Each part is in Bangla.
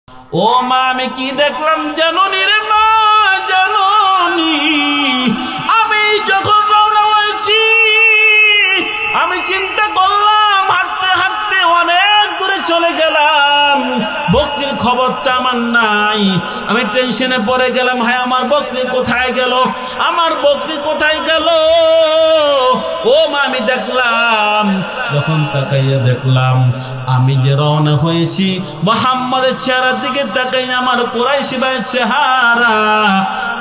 ও মা, আমি কি দেখলাম জানোনি রে মা, জানোনি? আমি যখন রওনা হয়েছি আমি চিন্তা করলাম, হাঁটতে হাঁটতে অনেক দূরে চলে গেলাম, বকরির খবরটা আমার নাই। আমি টেনশনে পড়ে গেলাম, হায় আমার বকরি কোথায় গেল, আমার বকরি কোথায় গেল? ও মা, আমি দেখলাম, যখন তাকাইয়া দেখলাম আমি যে রওনা হয়েছি মুহাম্মাদের চেহারার দিকে তাকাই, আমার কুরাইশি ভাইয়ের চেহারা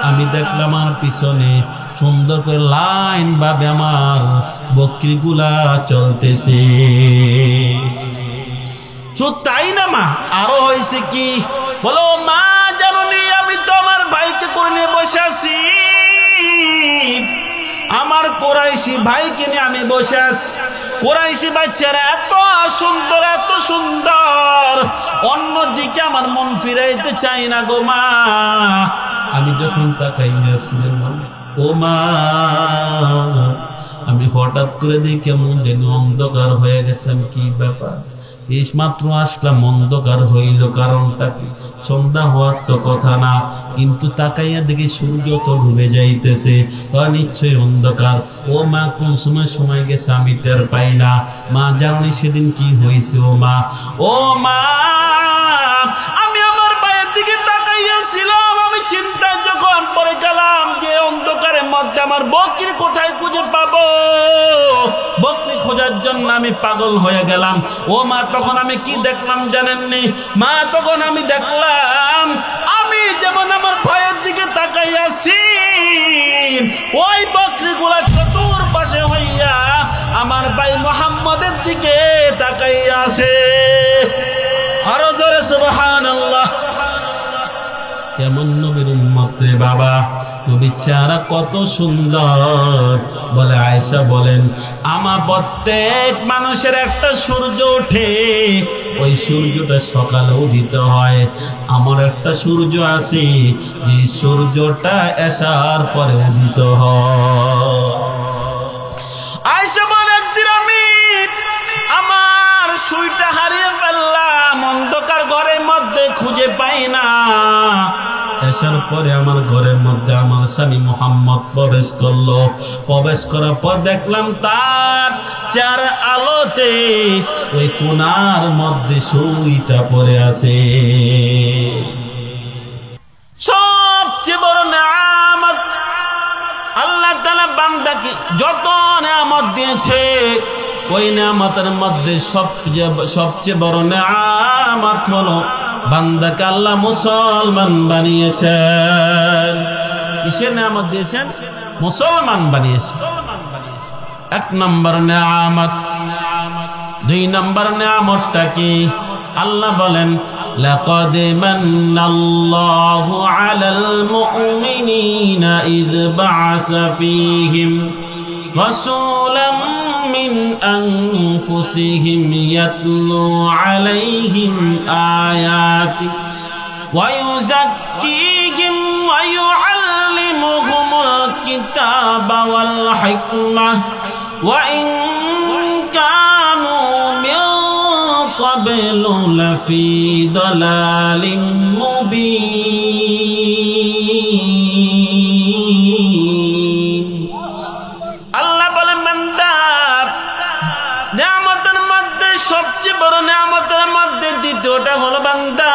আমি দেখলাম, আমার পিছনে সুন্দর করে লাইন ভাবে আমার বকরিগুলা চলতেছে। শুধু তাই না মা, আরো হয়েছে কি বলো মা, জানোনি? আমি তো আমার ভাইকে করে নিয়ে বসে আছি, আমার কুরাইশি ভাইকে নিয়ে আমি বসে আছি। কুরাইশি বাচ্চারা এত সুন্দর, এত সুন্দর, অন্যদিকে আমার মন ফিরাইতে চাই না গো মা। আমি যখন তাকাইয়াছিলাম ও মা, আমি হঠাৎ করে দেখি কেমন যেন অন্ধকার হয়ে গেছেন। কি ব্যাপার? এই মাত্র আসলাম, অন্ধকার হইল, কারণটা কি? সন্ধ্যা হওয়ার তো কথা না, কিন্তু তাকাইয়া দেখি সূর্য তো ডুবে যাইতেছে, নিশ্চয়ই অন্ধকার। ও মা, কোন সময় সময় গেছে আমি টের পাই না। মা, জানি সেদিন কি হয়েছে? ও মা, ও মা, আমি আমার ভাইয়ের দিকে তাকাইয়াছিলাম, আমি চিন্তা যখন পড়ে গেলাম যে অন্ধকারের মধ্যে আমার বকরি কোথায় খুঁজে পাবো, বকরি খোঁজার জন্য আমি পাগল হয়ে গেলাম। ও মা, তখন আমি কি দেখলাম জানেননি মা? তখন আমি দেখলাম, আমি যেমন আমার ভাইয়ের দিকে তাকাইয়াছি, ওই বকরিগুলা চতুর্পাশে হইয়া আমার ভাই মুহাম্মাদের দিকে তাকাইয়াছে। আরো জোরে সুবহানাল্লাহ। কেমন নবীর উম্মত রে বাবা, নবীর চেহারা কত সুন্দর। বলে আয়েশা বলেন, আমার প্রত্যেক মানুষের একটা সূর্য ওঠে, ওই সূর্যটা সকালে উদিত হয়। আমার একটা সূর্য আছে, যে সূর্যটা এশার পরে উদিত হয়। আয়েশা বলে, একদিন আমি আমার সুইটা হারিয়ে ফেললাম, অন্ধকার ঘরের মধ্যে খুঁজে পাই না। এসার পরে আমার ঘরের মধ্যে আমার স্বামী মুহাম্মদ প্রবেশ করলো। প্রবেশ করার পর দেখলাম তার চার আলোতে ওই কোণার মধ্যে সুইটা পড়ে আছে। সবচেয়ে বড় নিয়ামত আল্লাহ তাআলা বান্দাকে যত নিয়ামত দিয়েছে, ওই নিয়ামতের মধ্যে সবচেয়ে বড় নিয়ামত হলো বান্দাকে আল্লাহ মুসলমান বানিয়েছেন। কিসের নিয়ামত দিয়েছেন? মুসলমান বানিয়েছেন। এক নম্বর নিয়ামত। দুই নম্বর নিয়ামতটা কি? আল্লাহ বলেন, লাকাদ মান্নাল্লাহু আলাল মুমিনিনা ইয বা'আসা ফীহিম রাসূলাম মিন আনফুসিহিম ইয়াতলু আলাইহিম আয়াতি ওয়া ইউযাক্কিহিম ওয়া ইউআল্লিমুহুমুল কিতাবা ওয়াল হিকমাহ ওয়া ইন কানু মিন ক্বাবলু লাফি দালালিম মুবিন। আল্লাহ বলেন, বান্দা, নিয়ামতের মধ্যে সবচেয়ে বড় নিয়ামতের মধ্যে দ্বিতীয়টা হলো, বান্দা,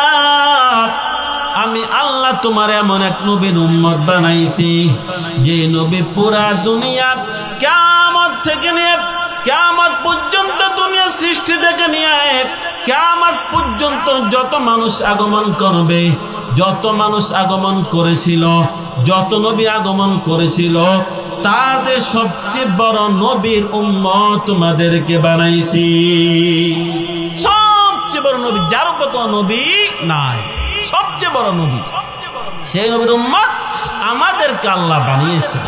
আমি আল্লাহ তোমার এমন এক নবীর উম্মত বানাইছি, যে নবী পুরা দুনিয়া কিয়ামত থেকে নিয়ে কিয়ামত পর্যন্ত, দুনিয়া সৃষ্টি থেকে নিয়ে কিয়ামত পর্যন্ত যত মানুষ আগমন করবে, যত মানুষ আগমন করেছিল, যত নবী আগমন করেছিল, তাদের সবচেয়ে বড় নবীর উম্মত তোমাদেরকে বানাইছি। সবচেয়ে বড় নবী, যার উপর কোনো নবী নাই, সবচেয়ে বড় নবী, সেই নবীর উম্মত আমাদেরকে আল্লাহ বানিয়েছে।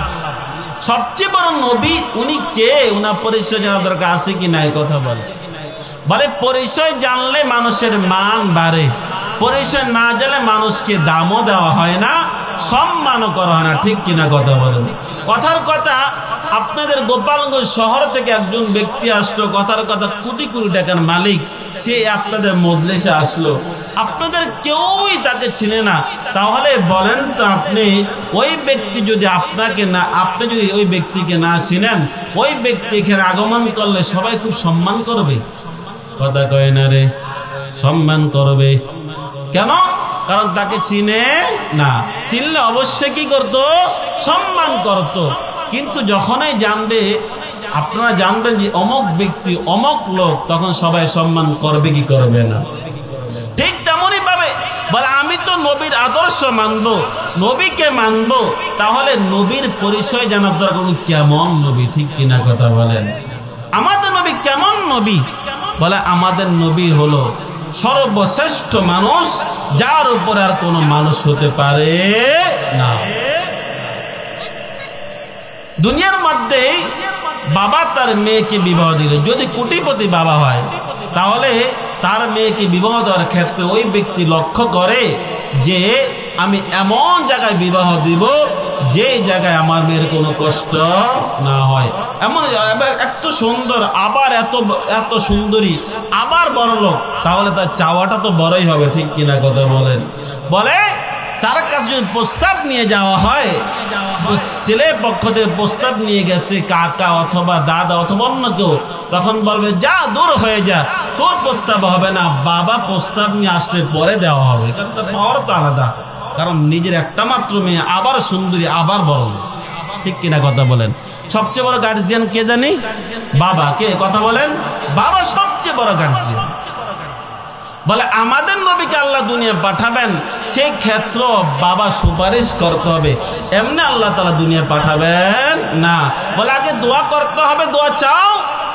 সবচেয়ে বড় নবী উনি কে? উনার পরিচয় জানা দরকার আছে কি নাই? কথা বলে পরিচয় জানলে মানুষের মান বাড়ে, পরিচয় না জানলে মানুষকে দামও দেওয়া হয় না, সম্মানও করা হয় না। ঠিক কিনা কথা বলেন? কথার কথা, আপনাদের গোপালগঞ্জ শহর থেকে একজন ব্যক্তি আসলো, কথার কথা কোটি কোটি টাকার মালিক, সে আপনাদের মজলিসে আসলো, আপনাদের কেউই তাকে চিনে না। তাহলে বলেন তো আপনি, ওই ব্যক্তি যদি আপনাকে না, আপনি যদি ওই ব্যক্তিকে না চিনেন, ওই ব্যক্তি এখানে আগমন করলে সবাই খুব সম্মান করবে? কথা কয় না রে? সম্মান করবে। কেন? কারণ তাকে চিনে না। চিনলে অবশ্যই কি করত? সম্মান করত। কিন্তু যখনই জানবে, আপনারা জানবেন যে অমুক ব্যক্তি অমুক লোক, তখন সবাই সম্মান করবে কি করবে না? ঠিক তেমনই ভাবে বলে, আমি তো নবীর আদর্শ মানব, নবীকে মানব, তাহলে নবীর পরিচয় জানার দরকার, কেমন নবী। ঠিক কিনা কথা বলেন? আমাদের নবী কেমন নবী? বলে আমাদের নবী হলো সর্বশ্রেষ্ঠ মানুষ, যার উপরে আর কোনো মানুষ হতে পারে না। দুনিয়ার মধ্যে বাবা তার মেয়েকে বিবাহ দিল, যদি কোটিপতি বাবা হয়, তাহলে তার মেয়েকে বিবাহ দেওয়ার ক্ষেত্রে ওই ব্যক্তি লক্ষ্য করে যে আমি এমন জায়গায় বিবাহ দিব যে জায়গায় আমার মেয়ের কোনো কষ্ট না হয়। এমন এত সুন্দর, আবার এত সুন্দরী, আবার বড় লোক, তাহলে তার চাওয়াটা তো বড়ই হবে। ঠিক কিনা কথা বলেন? বলে তার কাছে যদি প্রস্তাব নিয়ে যাওয়া হয়, ছেলে পক্ষ থেকে প্রস্তাব নিয়ে গেছে কাকা অথবা দাদা অথবা অন্য কেউ, তখন বলবে যা দূর হয়ে যা, তোর প্রস্তাব হবে না, বাবা প্রস্তাব নিয়ে আসলে পরে দেওয়া হবে। কারণ তার পাওয়ার তো আলাদা, কারণ নিজের একটা মাত্র মেয়ে, আবার সুন্দরী, আবার বড়। ঠিক কিনা কথা বলেন? সবচেয়ে বড় গার্জিয়ান কে জানি? বাবা। কে? কথা বলেন? বাবা সবচেয়ে বড় গার্জিয়ান। বলে আমাদের নবীকে আল্লাহ দুনিয়া পাঠাবেন, সেই ক্ষেত্র বাবা সুপারিশ করতে হবে, এমনি আল্লাহ তাআলা দুনিয়া পাঠাবেন না। বলে আগে দোয়া করতে হবে, দোয়া চাও,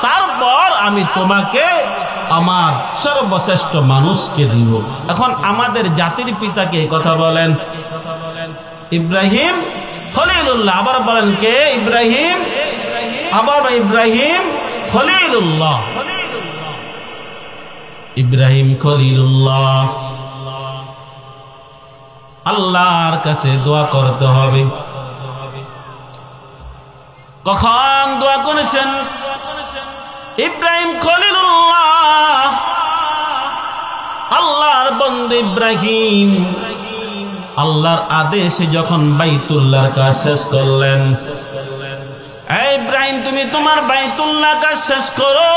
তারপর আমি তোমাকে আমার সর্বশ্রেষ্ঠ মানুষকে দিব। এখন আমাদের জাতির পিতাকে কথা বলেন, ইব্রাহিম খলিলুল্লাহ। আবার বলেন কে? ইব্রাহিম। আবার ইব্রাহিম খলিলুল্লাহ। ইব্রাহিম খলিলুল্লাহ। আল্লাহর কাছে দোয়া করতে হবে। কখন দোয়া করেছেন? ইব্রাহিম খলিলুল্লাহ, আল্লাহর বন্ধু ইব্রাহিম, আল্লাহর আদেশে যখন বাইতুল্লাহর কাজ শেষ করলেন, এই ইব্রাহিম তুমি তোমার বাইতুল্লাহ কাজ শেষ করো।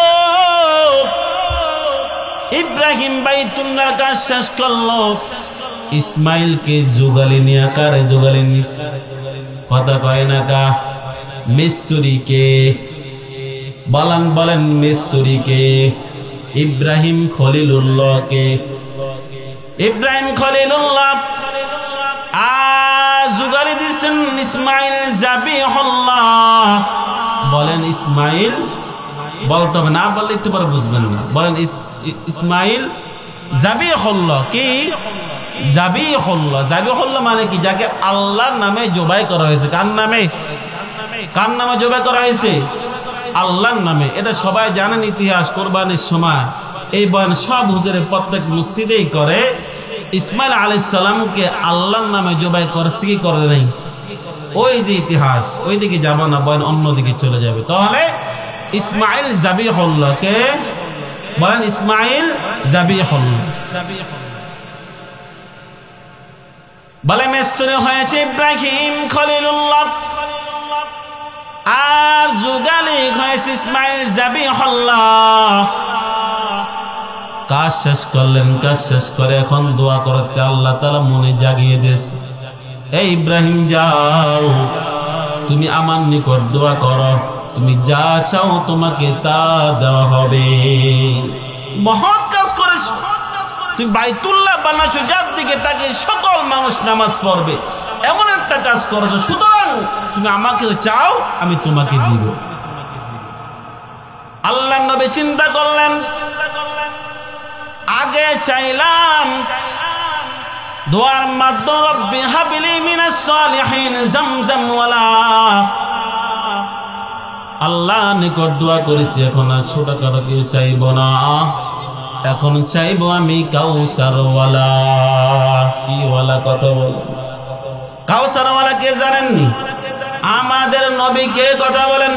ইব্রাহিম বাইতুল্লাহর কাজ শেষ করলো, ইসমাইলকে জুগালি নিয়ে, কারে জুগালি নিস? কথা কয় না কা? মিস্ত্রিকে। বলেন মিস্ত্রিকে? ইব্রাহিম খলিলুল্লাহকে। ইব্রাহিম খলিলুল্লাহ জুগালি দিচ্ছেন ইসমাইল জাবিহুল্লাহ। বলেন ইসমাইল, বলতে হবে না, বললে একটু পরে বুঝবেন না। বলেন ইসমাইল জাবিহুল্লাহ। কি? জাবিহুল্লাহ। জাবিহুল্লাহ মানে কি? যাকে আল্লাহর নামে জবাই করা হয়েছে। কার নামে? কার নামে জবাই করা হয়েছে? আল্লাহর নামে। এটা সবাই জানেন, ইতিহাস। কোরবানির সময় এই বয়ান সব হুজুরে প্রত্যেক মসজিদেই করে। ইসমাইল আলাইহিস সালামকে আল্লাহর নামে জবাই করছে কি করে নাই? ওই যে ইতিহাস, ওই দিকে যাব না, বয়ান অন্যদিকে চলে যাবে। তাহলে ইসমাইল জাবিহুল্লাহকে বলেন, ইসমাইল জাবিহুল্লাহ। বলে মিস্ত্রি হয়েছে ইব্রাহিম খলিলুল্লাহ, আর যুগালি হয়েছে ইসমাইল জাবিহুল্লাহ। কাজ শেষ করলেন, কাজ শেষ করে এখন দোয়া করতে আল্লাহ তাআলা মনে জাগিয়ে দিয়েছে, এই ইব্রাহিম যাও, তুমি আমার নিকট দোয়া করো, তুমি যা চাও তোমাকে তা দেওয়া হবে। মহৎ কাজ করেছো তুমি, বাইতুল্লাহ বানাচ্ছো, যার দিকে তাকে সকল মানুষ নামাজ পড়বে, এমন একটা কাজ করেছো, সুতরাং তুমি আমাকে চাও, আমি তোমাকে দিব। আল্লাহর নবী চিন্তা করলেন, আগে চাইলাম দোয়ার মাধ্যমে রব্বি হাবলি মিনাস সালিহিন জামজাম ওয়ালা, আল্লাহ নিকট দোয়া করেছি, এখন আর ছোটখাটো কেউ চাইব না, এখন চাইবো আমি কাউসার ওয়ালা। কি ওয়ালা? কথা বল। কাউসারওয়ালা কে জানেননি? আমাদের নবী। কে কথা বলেন?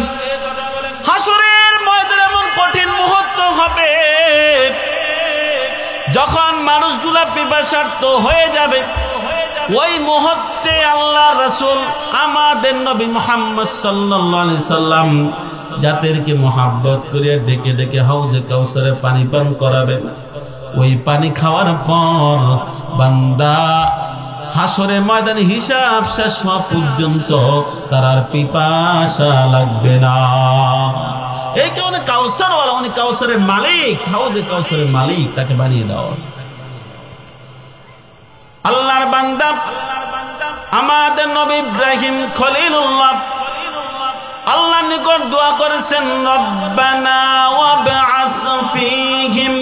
হাসরের ময়দানে এমন কঠিন মুহূর্ত হবে যখন মানুষগুলা পিপাসার্ত হয়ে যাবে। ওই মুহূর্তে আল্লাহ রাসূল আমাদের নবী মুহাম্মদ সাল্লাল্লাহু আলাইহি সাল্লাম যাদেরকে মহব্বত করে ডেকে ডেকে হাউজে কাউসারে পানি পান করাবেন। ওই পানি খাওয়ার পর বান্দা হাসরের ময়দানে হিসাব শেষ হওয়া পর্যন্ত তার আর পিপাসা লাগবে না। এই কারণে কাউসারওয়ালা, উনি কাউসারের মালিক, হাউজে কাউসারের মালিক, তাকে বানিয়ে দাও। আল্লাহর বান্দা আমাদের নবী ইব্রাহিম খলিলুল্লাহ আল্লাহর নিকট দোয়া করেছেন, রব্বানা ওয়াবআস ফীহিম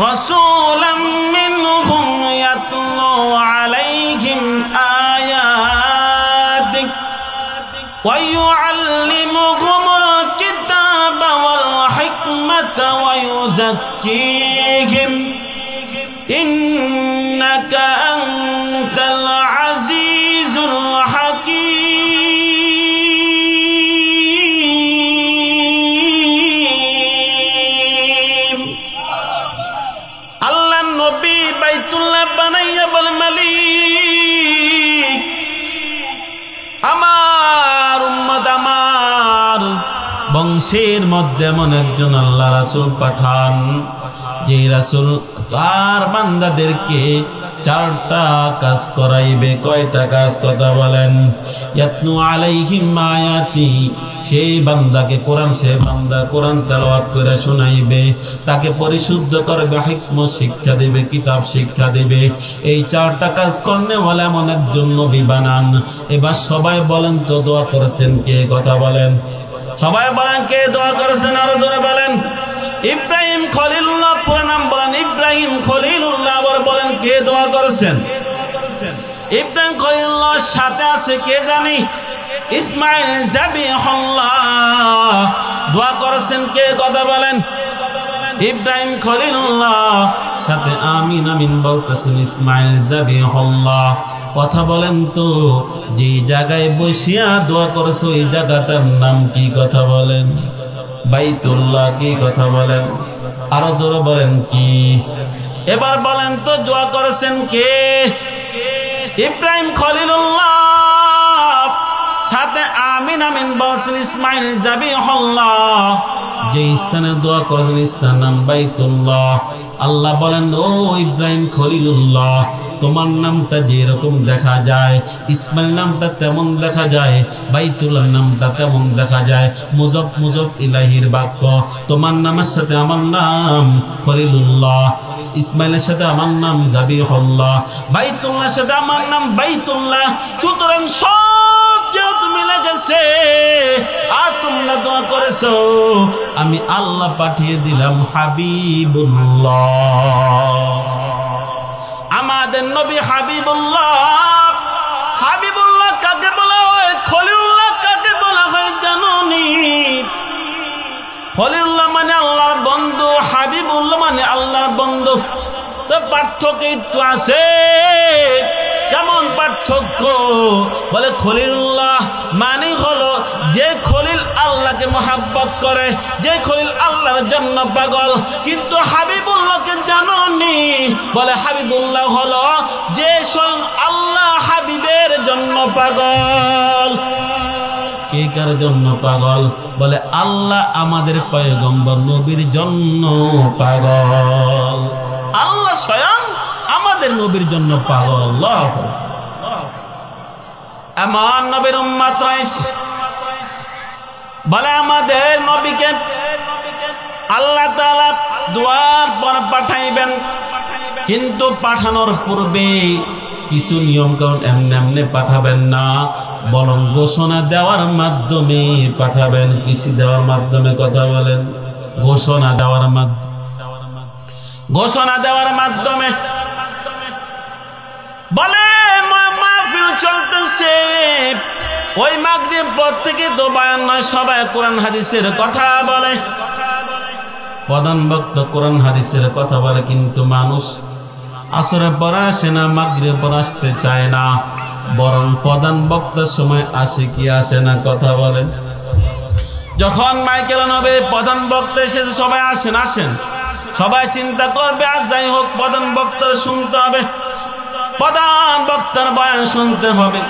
রাসূলাম মিনহুম ইয়াতলু আলাইহিম আয়াতিক ওয়া ইউআল্লিমুহুমুল কিতাবা ওয়াল হিকমাতা ওয়া ইউযাক্কিহিম ইন্নাকা আনতাল আজিজুল হাকীম। আল্লাহর নবী বাইতুল্লাহ বানাইয়া বলে, মালিক আমার উম্মত, আমার বংশের মধ্যে এমন একজন আল্লাহ রাসূল পাঠান, যে রাসূল তার বান্দাদেরকে 4টা কাজ করাইবে। কয়টা কাজ? কথা বলেন। ইয়াতলু আলাইহিম আয়াতি, সেই বান্দাকে কোরআন, সে বান্দা কোরআন তেলাওয়াত করে শোনাইবে, তাকে পরিশুদ্ধ করবে, হিকমত শিক্ষা দিবে, কিতাব শিক্ষা দিবে। এই 4টা কাজ করনে বলে এমন একজন নবী বানান। এবার সবাই বলেন তো দোয়া করেছেন কে? কথা বলেন। সবাই বলেন কে দোয়া করেছেন? আরো জোরে বলেন। ইব্রাহিম খলিলুল্লাহ, পুরো নাম বলেন ইব্রাহিম খলিলুল্লাহ। আবার বলেন কে দোয়া করেছেন? ইব্রাহিম খলিলুল্লাহর সাথে আছে কে জানি? ইসমাইল যাবিহুল্লাহ দোয়া করেছেন কে? কথা বলেন। ইব্রাহিম খলিলুল্লাহ সাথে আমিন আমিন বলতেছেন ইসমাইল যাবিহুল্লাহ। কথা বলেন তো, যে জায়গায় বসিয়া দোয়া করেছো এই জায়গাটার নাম কি? কথা বলেন। বাইতুল্লাহ। কি? কথা বলেন। আরো জোরে বলেন কি? এবার বলেন তো দোয়া করেছেন কে? ইব্রাহিম খলিলুল্লাহ সাথে আমিন আমিন বলছেন ইসমাইল যাবিহুল্লাহ। যে স্থানে দোয়া করেছেন স্থানের নাম বাইতুল্লাহ। আল্লাহ বলেন, ও ইব্রাহিম খলিলুল্লাহ, তোমার নামটা যেরকম দেখা যায়, ইসমাইল নামটা তেমন দেখা যায়, বাইতুল্লাহ নামটা তেমন দেখা যায়। মুজব মুজব ইলাহির বাক্য। তোমার নামের সাথে আমার নাম খলিলুল্লাহ, ইসমাইলের সাথে আমার নাম যাবিহুল্লাহ, বাইতুল্লাহর সাথে আমার নাম বাইতুল্লাহ। সুতরাং সব যেহেতু মিলে গেছে আর তোমরা দোয়া করেছো, আমি আল্লাহ পাঠিয়ে দিলাম হাবিবুল্লাহ। আমাদের নবী হাবিবুল্লাহ। হাবিবুল্লাহ কাকে বলা হয়? খলিলুল্লাহ কাকে বলা হয় জানোনি? খলিলুল্লাহ মানে আল্লাহর বন্ধু, হাবিবুল্লাহ মানে আল্লাহর বন্ধু। তো পার্থক্য একটু আছে। কেমন পার্থক্য? বলে খলিলুল্লাহ মানে হলো যে খলিল আল্লাহকে মহব্বত করে, যে খলিল আল্লাহর জন্য পাগল। কিন্তু হাবিবুল্লাহকে জানোনি? বলে হাবিবুল্লাহ হলো যে স্বয়ং আল্লাহ হাবিবের জন্য পাগল। কে কার জন্য পাগল? বলে আল্লাহ আমাদের পয়গম্বর নবীর জন্য পাগল। আল্লাহ স্বয়ং আমাদের নবীর জন্য পাগল। এমন নবীর উম্মত রয়েছে, বলে আমাদের নবীকে আল্লাহ তাআলা দুয়ার পর পাঠাইবেন, কিন্তু পাঠানোর পূর্বে কিছু নিয়ম কানুন এমনি এমনি পাঠাবেন না, বরং ঘোষণা দেওয়ার মাধ্যমে পাঠাবেন। কিছু দেওয়ার মাধ্যমে। কথা বলেন। ঘোষণা দেওয়ার মাধ্যমে। ঘোষণা দেওয়ার মাধ্যমে। বলে মাহফিল চলতেছে, ওই মাগরিব পর থেকে তো বয়ান নয়, সবাই কোরআন হাদিসের কথা বলে। প্রধান বক্তা কোরআন হাদিসের কথা বলে, কিন্তু মানুষ আসরে পর আসে না, মাগরিব পর আসতে চায় না। বরং প্রধান বক্তার সময় আসে কি আসে না? কথা বলেন। যখন মাইকেল নবী প্রধান বক্তা এসেছে, সবাই আসেন আসেন, সবাই চিন্তা করবে আজ যাই হোক প্রধান বক্তার শুনতে হবে, প্রধান বক্তার বয়ান শুনতে হবে।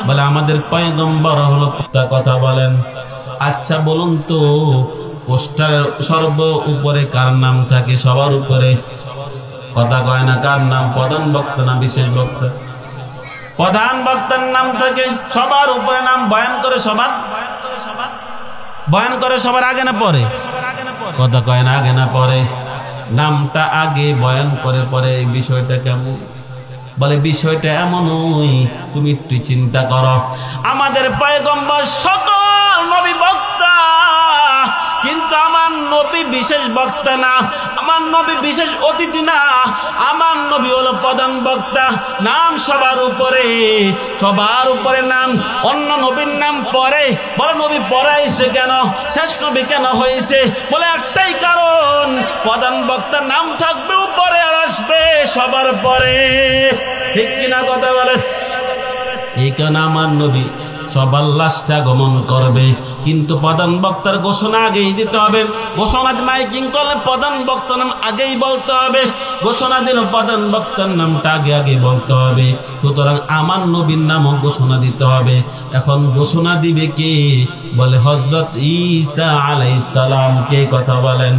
বলে আমাদের পয়গম্বর হলো কথা বলেন। আচ্ছা বলুন তো, পোস্টারের সর্ব উপরে কার নাম থাকে? সবার উপরে। কথা কয় না, কার নাম? প্রধান বক্তা না বিশেষ বক্তা? প্রধান বক্তার নাম থাকে সবার উপরে। নাম বয়ান করে সবার, বয়ান করে সবার আগে না পরে? কথা কয় না, আগে না পরে? নামটা আগে, বয়ান করে পরে। এই বিষয়টা কেমন? বলে বিষয়টা এমনই, তুমি একটু চিন্তা করো। আমাদের পয়গম্বর সকল নবী বক্তা, কিন্তু আমার নবী বিশেষ বক্তা না, আমার নবী বিশেষ অতিথি না, আমার নবী হলো প্রধান বক্তা। নাম সবার উপরে, সবার উপরে নাম। অন্য নবীর নাম পরে। বলে নবী পড়াইছে কেন? শেষ নবী কেন হয়েছে? বলে একটাই কারণ, প্রধান বক্তার নাম থাকবে উপরে আর আসবে সবার পরে। ঠিক কিনা কথা বলে? এই কারণে আমার নবী সবার লাস্টে আগমন করবে, কিন্তু প্রধান বক্তার ঘোষণা আগেই দিতে হবে। ঘোষণা মাইকিং করলে প্রধান বক্তার নাম আগেই বলতে হবে। ঘোষণা দিল প্রধান বক্তার নামটা আগে আগে বলতে হবে। সুতরাং আমার নবীর নামও ঘোষণা দিতে হবে। এখন ঘোষণা দিবে কে? বলে হযরত ঈসা আলাইহিস সালাম। কে? কথা বলেন।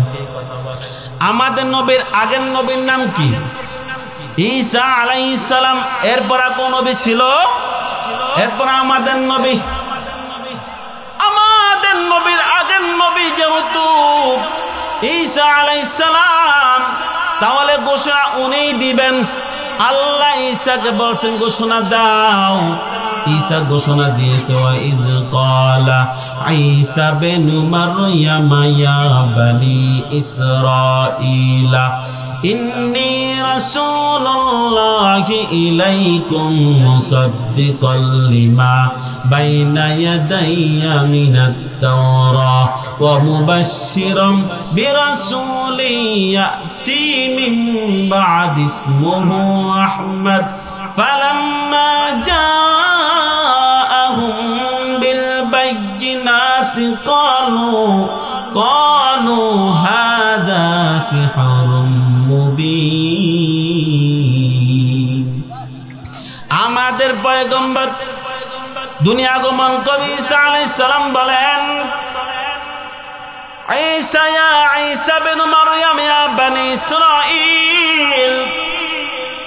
আমাদের নবীর আগের নবীর নাম কি? ঈসা আলাইহিস সালাম। এরপর কোন নবী ছিল? এরপর আমাদের নবী। আমাদের নবীর আগের নবী যেহেতু ঈসা আলাইহিস সালাম, তাহলে ঘোষণা উনিই দিবেন। আল্লাহ ঈসাকে বলছেন ঘোষণা দাও। ঈসা ঘোষণা দিয়েছে, ওয়াইদ ক্বালা ঈসা বিনু মারইয়াম ইয়া বনি ইসরাঈলা ইন্নী রাসূলুল্লাহি ইলাইকুম মুসাদ্দিকাল লিমা বাইনা ইয়াদাইয়া মিনাত তাওরাহ ওয়া মুবাশশিরাম বিরাসূলিন ইয়াতি মিন বা'দি ইসমুহু আহমদ ফালাম্মা জাআহুম বিল বাইয়িনাতি ক্বালু হাযা সিহরুম মুবিন। আমাদের পয়গম্বর দুনিয়া আগমন করে ঈসা আলাইহিস সালাম বলেন, ঈসা ইয়া ঈসা বিনু মারইয়াম ইয়া বনি ইসরাঈল,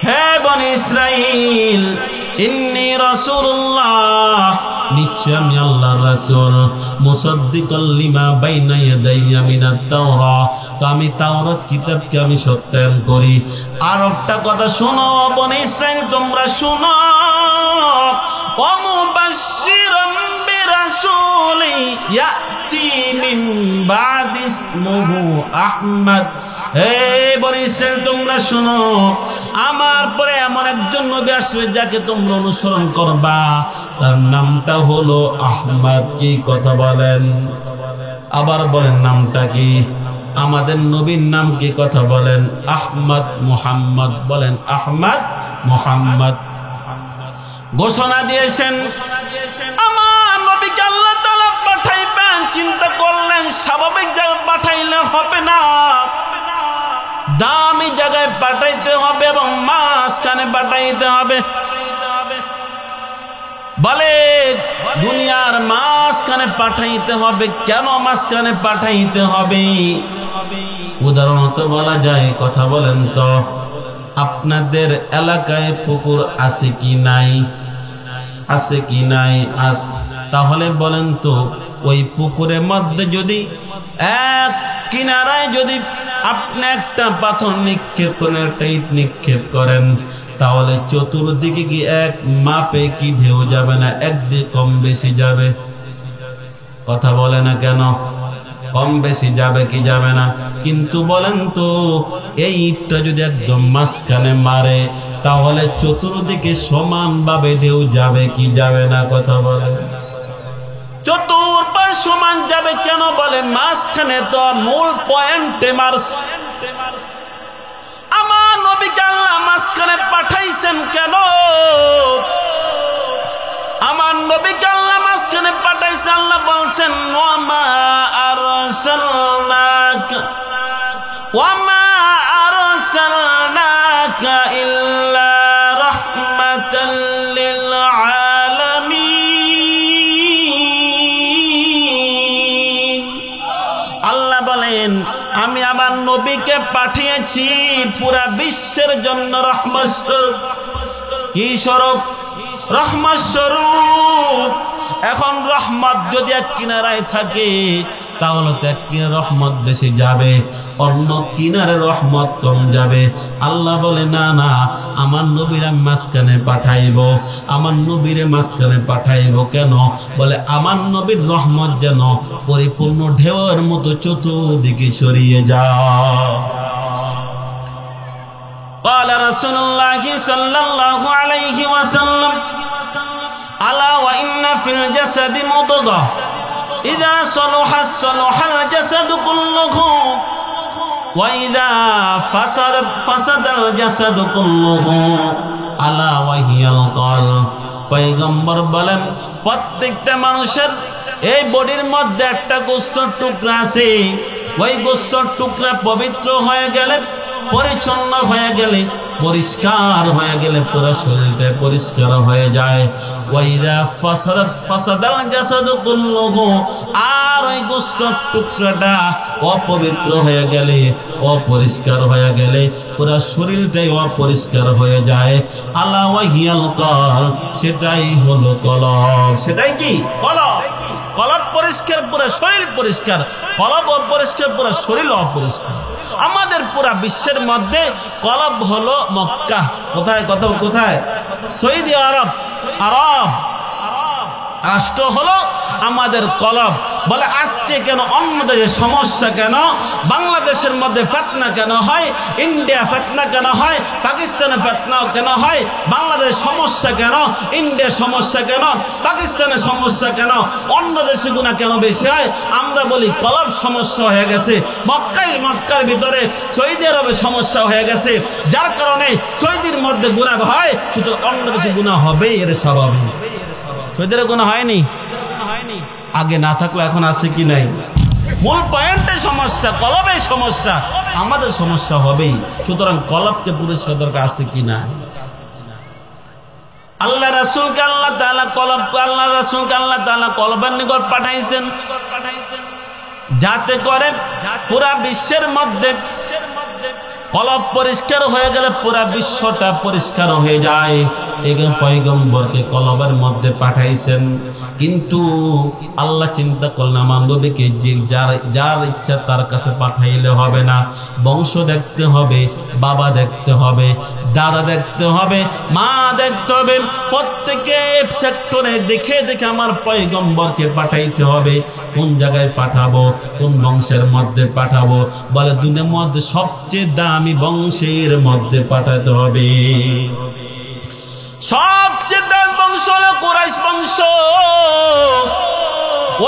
হে বনি ইসরাঈল, ইন্নী রাসূলুল্লাহ, নিশ্চয় আমি আল্লাহর রাসূল, মুসাদ্দিকাল লিমা বাইনা ইয়াদাইয়া মিনাত তাওরাহ, তো আমি তাওরাত কিতাবকে আমি সত্যায়ন করি। আর একটা কথা শোনো বনি ইসরাঈল, তোমরা শোনো, ওয়া মুবাশশিরাম বিরাসূলিন ইয়াতি মিন বা'দি ইসমুহু আহমদ, হে বনি ইসরাঈল তোমরা শোনো, আমার পরে এমন একজন নবী আসবে যাকে তোমরা অনুসরণ করবা, তার নামটা হলো আহমদ। কি কথা বলেন? আবার বলেন নামটা কি? আমাদের নবীর নাম কি? কথা বলেন। আহমদ মুহাম্মদ। বলেন আহমদ মুহাম্মদ। ঘোষণা দিয়েছেন আমার নবীকে আল্লাহ তাআলা পাঠাইবেন। চিন্তা করলেন স্বাভাবিক জায়গায় পাঠাইলে হবে না, দামি জায়গায় পাঠাইতে হবে এবং মাঝখানে পাঠাইতে হবে। বলে দুনিয়ার মাঝখানে পাঠাইতে হবে। কেন মাঝখানে পাঠাইতে হবে? উদাহরণত বলা যায়, কথা বলেন তো, আপনাদের এলাকায় পুকুর আছে কি নাই? আছে কি নাই? আছে। তাহলে বলেন তো, ওই পুকুরের মধ্যে যদি এক কিনারায় যদি আপনি একটা পাথর নিক্ষেপ করেন, একটা ইট নিক্ষেপ করেন, তাহলে চতুর্দিকে কি এক মাপে কি ঢেউ যাবে না? একদিকে কম বেশি যাবে? কথা বলে না কেন? কম বেশি যাবে কি যাবে না? কিন্তু বলেন তো, এই ইটটা যদি একদম মাঝখানে মারে, তাহলে চতুর্দিকে সমানভাবে ঢেউ যাবে কি যাবে না? কথা বলে। চতুর্পাশ সমান যাবে কেন? বলে মাঝখানে তো মূল পয়েন্টে মারছে। আমার নবীকে আল্লাহ মাঝখানে পাঠাইছেন কেন? নবীকে আল্লাহ মাঝখানে পাঠাইছে। আল্লাহ বলছেন ওয়ামা আরসালনাকা ইল্লা রাহমাতাল লিল আলামিন। আল্লাহ বলেন আমি আমার নবীকে পাঠিয়েছি পুরা বিশ্বের জন্য রহমত স্বরূপ। কি স্বরূপ? রহমত স্বরূপ। এখন রহমত যদি এক কিনারায় থাকে তাহলে তো এক কিনারে রহমত বেশি যাবে, অন্য কিনারে রহমত কম যাবে। আল্লাহ বলে না না, আমার নবীরা মাঝখানে পাঠাইব। আমার নবীরে মাঝখানে পাঠাইব কেন? বলে আমার নবীর রহমত যেন পরিপূর্ণ ঢেউয়ের মতো চতুর্দিকে ছড়িয়ে যায়। قال رسول الله صلى الله عليه وسلم ألا وإن في الجسد مضغة إذا صلحت صلح الجسد كله وإذا فسد الجسد كله ألا وهي القلب। পয়গম্বর বলেন প্রত্যেকটা মানুষের এই বডির মধ্যে একটা গোস্তের টুকরা আছে। ওই গোস্তের টুকরা পবিত্র হয়ে গেলে, পরিচ্ছন্ন হয়ে গেলে, পরিষ্কার হয়ে গেলে পুরো শরীরটা পরিষ্কার হয়ে যায়। ওয়াইদা ফাসাদাল জাসাদু কুল্লুহু, আর ওই গোস্তের টুকরাটা অপবিত্র হয়ে গেলে, অপরিষ্কার হয়ে গেলে পুরো শরীরটাই অপরিষ্কার হয়ে যায়। আলা ওয়াহিয়াল কলব, সেটাই হলো কলব। সেটাই কি? কলব। কলব পরিষ্কার, পুরো শরীর পরিষ্কার। কলব অপরিষ্কার, পুরো শরীর অপরিষ্কার। আমাদের পুরা বিশ্বের মধ্যে কলব হলো মক্কা। কোথায়? কোথায়? সৌদি আরব। আরব রাষ্ট্র হলো আমাদের কলব। বলে আজকে কেন অন্য দেশে সমস্যা কেন? বাংলাদেশের মধ্যে ফিতনা কেন হয়? ইন্ডিয়া ফিতনা কেন হয়? পাকিস্তানে ফিতনা কেন হয়? বাংলাদেশ সমস্যা কেন? ইন্ডিয়া সমস্যা কেন? পাকিস্তানের সমস্যা কেন? অন্য দেশে গুনাহ কেন বেশি হয়? আমরা বলি কলব সমস্যা হয়ে গেছে। মক্কার ভিতরে সৌদি আরবে সমস্যা হয়ে গেছে, যার কারণে সৌদির মধ্যে গুনাহ হয়, শুধু অন্য দেশে গুনাহ হবেই, এর স্বাভাবিক। সৌদির গুনাহ হয়নি? আগে না থাকলে এখন আছে কি নাই? মূল পয়েন্টে সমস্যা, কলবে সমস্যা, আমাদের সমস্যা হবেই। সুতরাং কলবকে পরিষ্কার দরকার আছে কি না? আল্লাহ রাসূলকে আল্লাহ তাআলা কলবের নিকট পাঠাইছেন, যাতে করে পুরা বিশ্বের মধ্যে কলব পরিষ্কার হয়ে গেলে পুরা বিশ্বটা পরিষ্কার হয়ে যায়। এরকম পয়গম্বরকে কলবের মধ্যে পাঠাইছেন। কিন্তু আল্লাহ চিন্তা করলেন আমার নবীকে যে যার ইচ্ছা তার কাছে পাঠাইলে হবে না। বংশ দেখতে হবে, বাবা দেখতে হবে, দাদা দেখতে হবে, মা দেখতে হবে। প্রত্যেকে সেক্টরে দেখে দেখে আমার পয়গম্বরকে পাঠাইতে হবে। কোন জায়গায় পাঠাবো? কোন বংশের মধ্যে পাঠাবো? বলে দুনিয়ার মধ্যে সবচেয়ে দামি বংশের মধ্যে পাঠাতে হবে। সবচেয়ে দামি বংশ হলো কুরাইশ বংশ।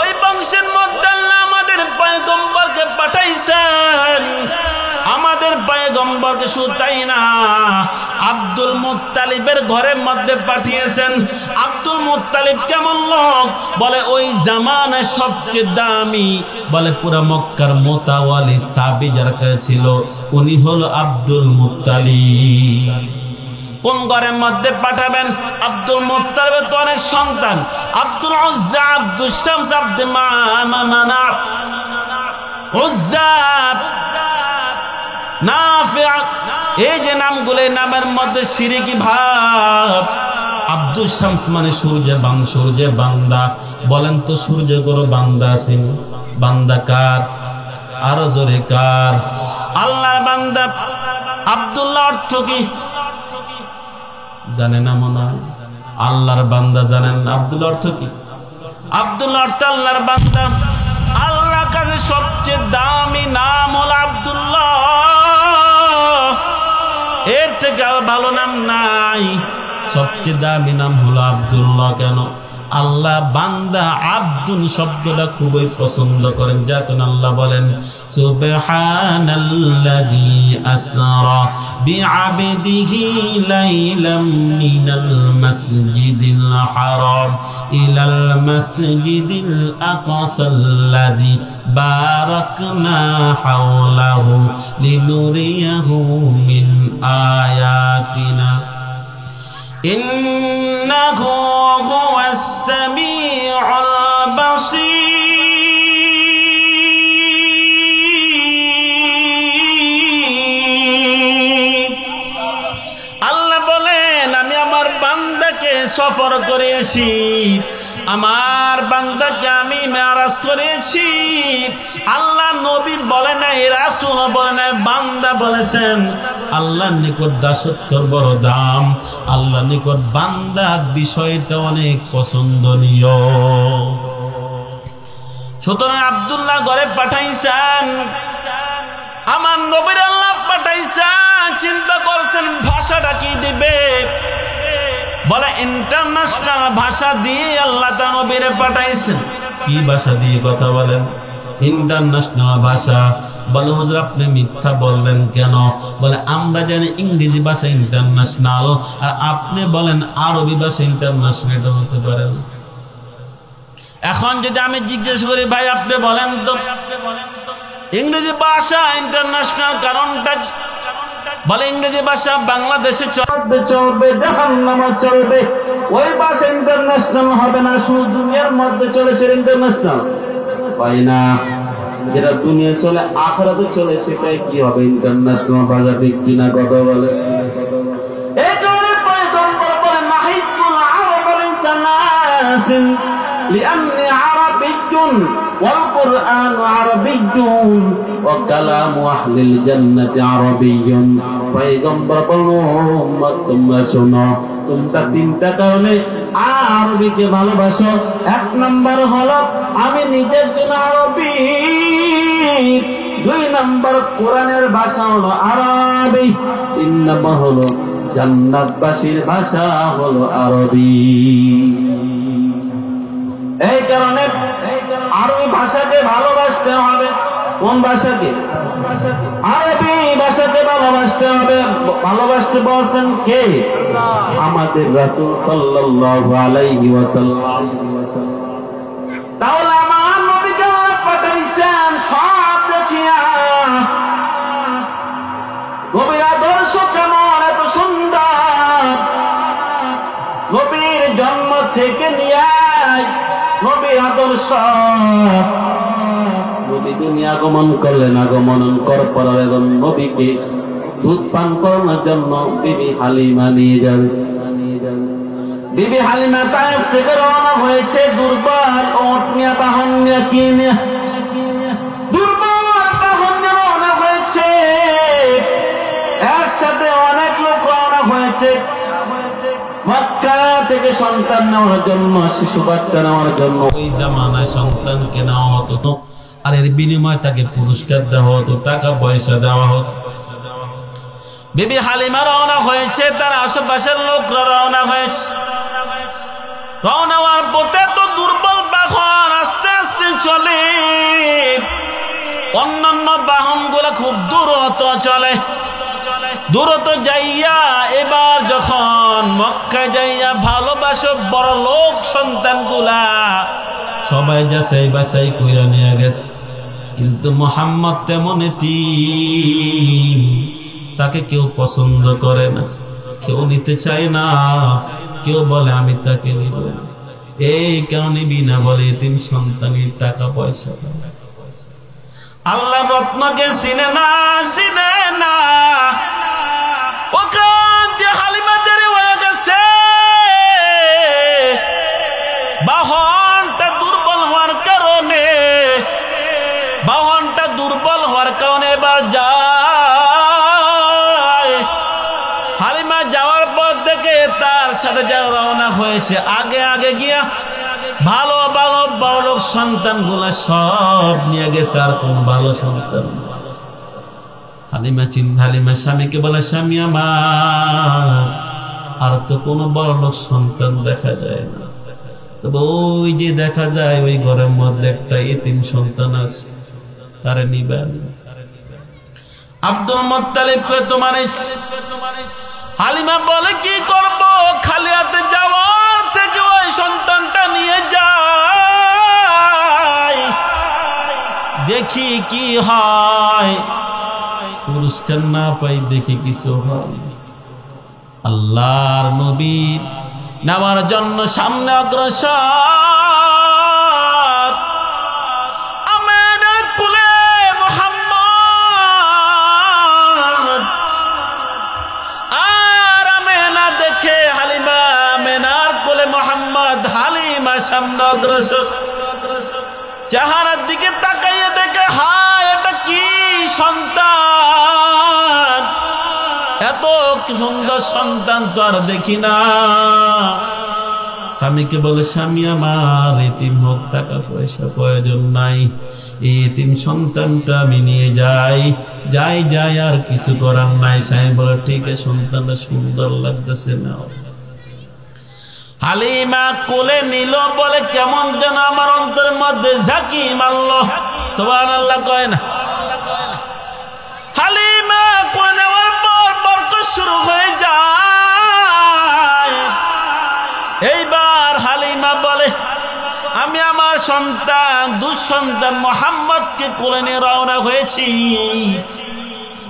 ওই বংশের মধ্যে আল্লাহ আমাদের পয়গম্বরকে পাঠাইছেন। আমাদের পয়গম্বরকে শুধু তাই না, আব্দুল মুত্তালিবের ঘরের মধ্যে পাঠিয়েছেন। আব্দুল মুত্তালিব কেমন লোক? বলে ওই জামানায় সবচেয়ে দামি, বলে পুরা মক্কার মোতাওয়ালি সাহাবী যার কাছে ছিল উনি হলো আব্দুল মুত্তালিব। কোন ঘরের মধ্যে পাঠাবেন? আব্দুল মুত্তালিবের তো অনেক সন্তান, আব্দুল উজ্জা, আব্দুল শামস, আব্দুল মানাফ, উজ্জা, নাফি, এই যে নামগুলো, নামের মধ্যে শিরকি ভাব। আব্দুল শামস মানে সূর্যের বান্দা। বলেন তো সূর্য গরু বান্দা আছেন? বান্দা কার? আরো জোরে কার? আল্লাহর বান্দা। আব্দুল্লাহ অর্থ কি জানে না মনে হয়? আল্লাহর বান্দা জানেন না? আব্দুল্লাহ অর্থ কি? আব্দুল্লাহ অর্থ আল্লাহর বান্দা। আল্লাহর কাছে সবচেয়ে দামি নাম হলো আব্দুল্লাহ। এর থেকে আর ভালো নাম নাই। সবচেয়ে দামি নাম হলো আব্দুল্লাহ। কেন? আল্লাহ বান্দা আব্দুন শব্দটা খুবই পছন্দ করেন। যাতে আল্লাহ বলেন সুবহানাল্লাযী আসরা বিআবদিহি লাইলাম মিনাল মাসজিদিল হারাম ইলাল মাসজিদিল আকসাল্লাযী বারাকনা হাওলাহু লিনুরিয়াহু মিন আয়াতিনা ইন্নাহু হুয়াস সামিউল বাসীর। আল্লাহ বলেন আমি আমার বান্দাকে সফর করেছি, আমার বান্দাকে আমি মেরাজ করেছি। আল্লাহ নবী বলে নাই, রাসূল বলে নাই, বান্দা বলেছেন। আল্লাহর নিকট দাসত্বর বড় দাম, আল্লাহর নিকট বান্দার বিষয়টা অনেক পছন্দনীয়। সুতরাং আব্দুল্লাহ ঘরে পাঠাইছেন, আমার নবীর আল্লাহ পাঠাইছেন। চিন্তা করছেন ভাষাটা কি দিবে, বলে ইন্টারন্যাশনাল ভাষা দিয়ে আল্লাহ তাআলা নবীরে পাঠাইছেন। কি ভাষা দিয়ে কথা বলেন? ইন্টারন্যাশনাল ভাষা। বলে হুজুর আপনি মিথ্যা বললেন কেন? বলে আমরা জানি ইংরেজি ভাষা ইন্টারন্যাশনাল, আর আপনি বলেন আরবি ভাষা ইন্টারন্যাশনাল, এটা হতে পারে না। এখন যদি আমি জিজ্ঞেস করি ভাই আপনি বলেন তো ইংরেজি ভাষা ইন্টারন্যাশনাল কারণটা? বলে ইংরেজি ভাষা বাংলাদেশে চলবে, জাহান্নামে চলবে, ওই ভাষা ইন্টারন্যাশনাল হবে না। শুধু দুনিয়ার মধ্যে চলে সে ইন্টারন্যাশনাল পাই না, যেটা দুনিয়া চলে আখিরাতে চলে সেটাই কি হবে ইন্টারন্যাশনাল ভাষা। ঠিক কিনা কথা বলে? এই কারণে পয়গম্বর বলেন নাহিকুল আরব লিসানাসিন লিআন্নি আরাবিয়্যুন ওয়াল কুরআনু আরাবিয়্যুন ওয়া কালামু আহলিল জান্নাতি আরাবিয়্যুন। পয়গম্বর বলেন তোমরা শোনো, তোমরা তিনটা কারণে আরবিকে ভালোবাসো। এক নাম্বার হলো আমি নিজের জন্য আরবি, দুই নাম্বার কোরআনের ভাষা হলো আরবি, তিন নাম্বার হলো জান্নাতবাসীর ভাষা হলো আরবি। এই কারণে আরবি ভাষাকে ভালোবাসতে হবে। কোন ভাষাকে? আরবি ভাষাকে ভালোবাসতে হবে। ভালোবাসতে বলছেন কে? আমাদের রাসূল সাল্লাল্লাহু আলাইহি ওয়াসাল্লাম। তাহলে আমার নবীকে আল্লাহ পাঠাইছেন সব দেখিয়া। নবীর আদর্শ কেমন, এত সুন্দর। নবীর জন্ম থেকে নিয়ে নবীর আদর্শ। নবী দুনিয়া আগমন করলেন, আগমন করার পর নবীকে দুধ পান করানোর জন্য বিবি হালিমা নিয়ে যাবে। বিবি হালিমা তায়েফ থেকে রওনা হয়েছে দুর্বল ওট নিয়ে, বাহন নিয়ে, কি নিয়ে? দুর্বল বাহন নিয়ে রওনা হয়েছে। একসাথে অনেক লোক রওনা হয়েছে মক্কা থেকে সন্তান নেওয়ার জন্য, শিশু বাচ্চা নেওয়ার জন্য। ওই জামানায় সন্তানকে নেওয়া হতো, আর এর বিনিময়ে তাকে পুরস্কার দেওয়া হতো, টাকা পয়সা দেওয়া হতো। বিবি হালিমা রওনা হয়েছে, তার আশেপাশের লোকরা রওনা হয়েছে। রওনা হওয়ার পথে তো দুর্বল বাহন আস্তে আস্তে চলে, অন্যান্য বাহন গুলা খুব দ্রুত চলে। দ্রুত যাইয়া এবার যখন মক্কা যাইয়া ভালোবাসো বড় লোক সন্তান গুলা সবাই যাচাই বাছাই কইরা নিয়ে গেছে, কিন্তু মুহাম্মদ তেমন তাকে কেউ পছন্দ করে না, কেউ নিতে চায় না, কেউ বলে আমি তাকে নিব। এই কেন নিবি না? বলে এতিম সন্তানের টাকা পয়সা। আল্লাহ রত্নকে চিনে না, চিনে না। ওখান দিয়ে হালিমা দেরি হয়ে গেছে। বাহনটা দুর্বল হওয়ার কারণে, বাহনটা দুর্বল হওয়ার কারণে এবার যায়। হালিমা যাওয়ার পর থেকে তার সাথে যারা রওনা হয়েছে আগে আগে গিয়া ভালো ভালো বড় লোক সন্তান গুলা সব নিয়ে গেছে, আর কোন ভালো সন্তান। হালিমা হালিমা স্বামীকে বলে, স্বামী আমার আর তো কোনো বড় লোক সন্তান দেখা যায় না। তবে ওই যে দেখা যায় ওই ঘরের মধ্যে একটা এতিম সন্তান আছে, তারে নিবেন। আব্দুল মুত্তালিব কে তোমার হালিমা বলে কি করব, খালি হাতে যাওয়ার থেকে ওই সন্তানটা নিয়ে যাই, দেখি কি হয়, পুরস্কার না পাই দেখি কিছু হয়। আল্লাহর নবী নেওয়ার জন্য সামনে অগ্রসর, আমেনার কোলে মুহাম্মদ, আর আমেনা দেখে হালিমা, আমেনার কোলে মুহাম্মদ, হালিমা সামনে অগ্রসর, চেহারার দিকে তাকাইয়ে দেখে হায় এটা কি সন্তান, এত সুন্দর সন্তান তো আর দেখি না। স্বামীকে বলে স্বামী আমার এতিম হোক, টাকা পয়সা প্রয়োজন নাই, এই এতিম সন্তানটা আমি নিয়ে যাই, যাই যাই আর কিছু করার নাই। স্বামী বলে ঠিক আছে, সন্তানটা সুন্দর লাগতেছে না। হালিমা কোলে নিল, বলে কেমন যেন আমার অন্তরের মধ্যে ঝাঁকি মারল। সুবহানাল্লাহ কয় না? হালিমা কোলে নেওয়ার পর বরকত শুরু হয়ে যায়। এইবার হালিমা বলে আমি আমার সন্তান, দুঃসন্তান মুহাম্মদকে কোলে নিয়ে রওনা হয়েছি,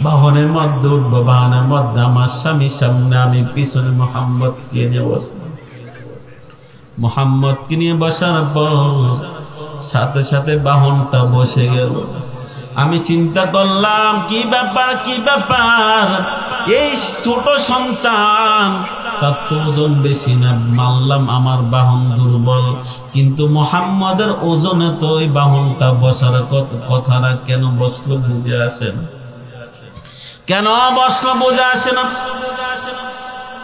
বাহনের মধ্যে উঠবো, বাহনের মধ্যে আমার স্বামী সামনে, আমি পিছনে মুহাম্মদকে নিয়ে বসবো। মুহাম্মদকে নিয়ে বসার পর সাথে সাথে বাহনটা বসে গেল। আমি চিন্তা করলাম কি ব্যাপার, কি ব্যাপার, এই ছোট সন্তান, তার তো ওজন বেশি না, মানলাম আমার বাহন দুর্বল, কিন্তু মুহাম্মদের ওজনে তো ওই বাহনটা বসার কথা না, কেন বসলো বুঝে আসে না, কেন বসলো বুঝে আসে না।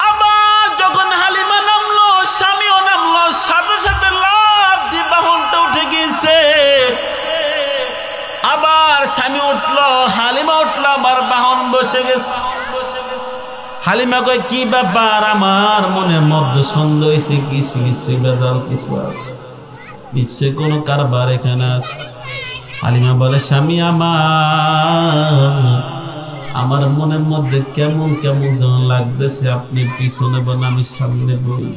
আবার যখন হালিমা নামলো, স্বামীও নামলো, সাথে সাথে লাফ দিয়ে বাহনটা উঠে গিয়েছে। আবার স্বামী উঠলো, হালিমা উঠলো, আবার বাহন বসে গেছে। হালিমা কয় কি ব্যাপার, আমার মনের মধ্যে সন্দেহ হয়েছে, কিছু কিছু বেজাল কিছু আছে, নিশ্চয় কোনো কারবার এখানে আছে। হালিমা বলে স্বামী আমার মনের মধ্যে কেমন কেমন যেন লাগতেছে, আপনি পিছনে বন আমি সামনে বই,